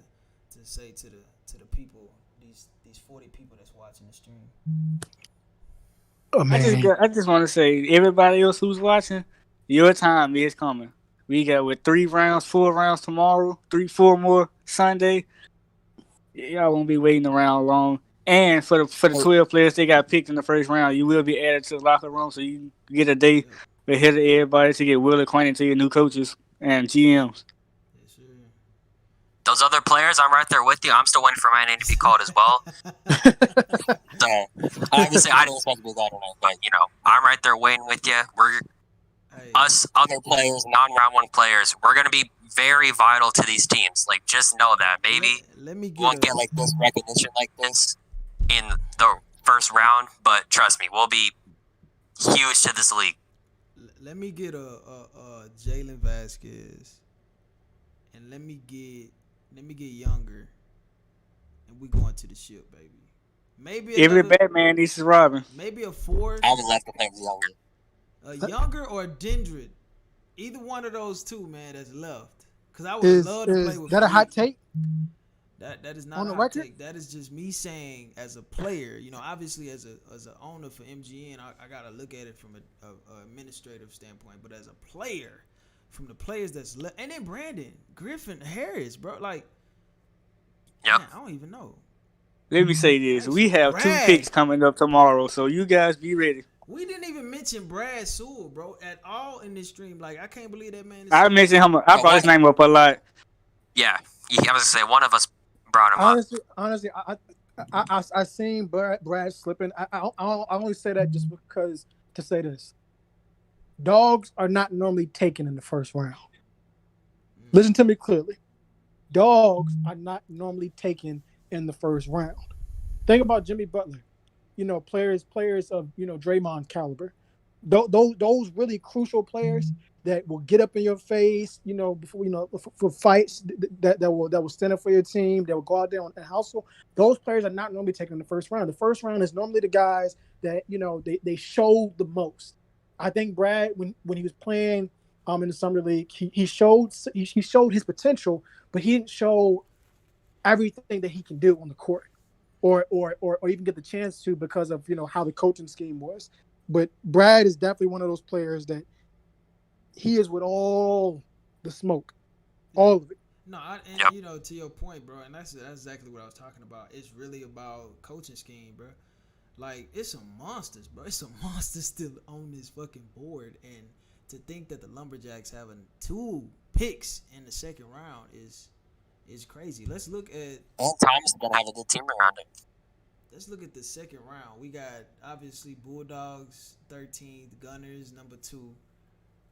say to the people, these 40 people that's watching the stream? Oh, man. I just want to say, everybody else who's watching, your time is coming. We got with 4 rounds tomorrow, 4 more Sunday. Y'all won't be waiting around long. And for the 12 players they got picked in the first round, you will be added to the locker room, so you can get a day ahead of everybody to get well acquainted to your new coaches and GMs. Yes, sir. Those other players, I'm right there with you. I'm still waiting for my name to be called as well. So, obviously, I didn't expect to be that tonight, but, I'm right there waiting with you. Us other players, non-round one players, we're going to be very vital to these teams. Like, just know that. Maybe we won't get, like, this recognition like this in the first round, but trust me, we'll be huge to this league. Let me get a Jalen Vasquez, and let me get Younger, and we going to the ship, baby. Maybe every Batman needs his Robin. Maybe a fourth. I would love to play Younger. Younger or Dendrid, either one of those two, man, that's left. Because I would love to play with. Is that a hot take? That is not on a the hot record? take. That is just me saying, as a player, obviously as an owner for MGN, I gotta look at it from a administrative standpoint. But as a player, from the players that's left, and then Brandon Griffin Harris, bro, like, yep. Man, I don't even know. Let me say this: we have Brad. 2 picks coming up tomorrow, so you guys be ready. We didn't even mention Brad Sewell, bro, at all in this stream. Like, I can't believe that man is. I mentioned him. I brought his name up a lot. Yeah, I was gonna say one of us brought him Honestly, I seen Brad slipping. I only say that just because to say this: dogs are not normally taken in the first round. Listen to me clearly. Dogs are not normally taken in the first round. Think about Jimmy Butler. Players of Draymond caliber. Those really crucial players that will get up in your face, before for fights that will stand up for your team, that will go out there and hustle. Those players are not normally taken in the first round. The first round is normally the guys that they show the most. I think Brad, when he was playing in the summer league, he showed his potential, but he didn't show everything that he can do on the court, or even get the chance to, because of how the coaching scheme was. But Brad is definitely one of those players that he is with all the smoke, all of it. No, to your point, bro, and that's exactly what I was talking about. It's really about coaching scheme, bro. Like, it's some monsters, bro. It's some monsters still on this fucking board, and to think that the Lumberjacks having 2 picks in the second round is crazy. Let's look at. All times gonna have a good team around it. Let's look at the second round. We got obviously Bulldogs 13th, Gunners number 2,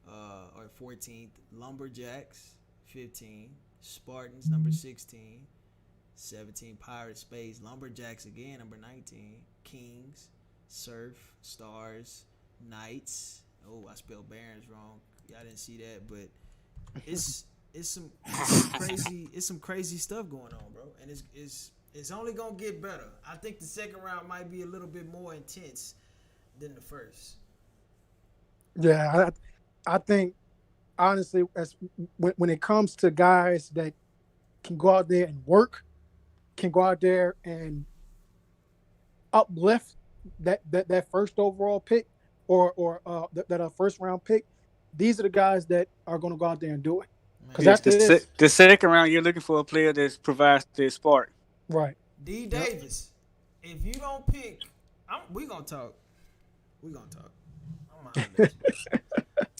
or 14th, Lumberjacks 15, Spartans number 16, 17 Pirates Space, Lumberjacks again number 19, Kings, Surf, Stars, Knights. Oh, I spelled Barons wrong. Y'all didn't see that, but it's some crazy stuff going on, bro, and it's only gonna get better. I think the second round might be a little bit more intense than the first. Yeah, I think honestly, when it comes to guys that can go out there and work, can go out there and uplift that first overall pick or that first round pick, these are the guys that are going to go out there and do it. Because the second round, you're looking for a player that provides the spark. Right. D. Davis, if you don't pick, we gonna talk. We gonna talk. I'm gonna holler at you.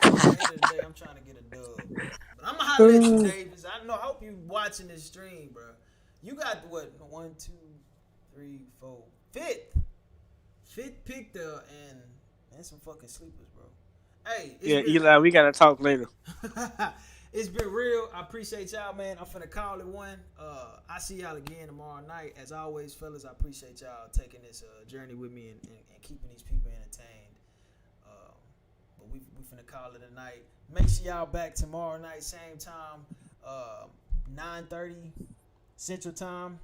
At the end of the day, I'm trying to get a dub. But I'm gonna holler at you, Davis. I hope you watching this stream, bro. You got what? 1, 2, 3, 4, fifth pick there, and some fucking sleepers, bro. Hey, Eli, we gotta talk later. It's been real. I appreciate y'all, man. I'm finna call it one. I see y'all again tomorrow night. As always, fellas, I appreciate y'all taking this journey with me and keeping these people entertained. But we finna call it a night. Make sure y'all back tomorrow night, same time, 9:30 Central Time.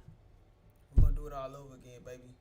We're gonna do it all over again, baby.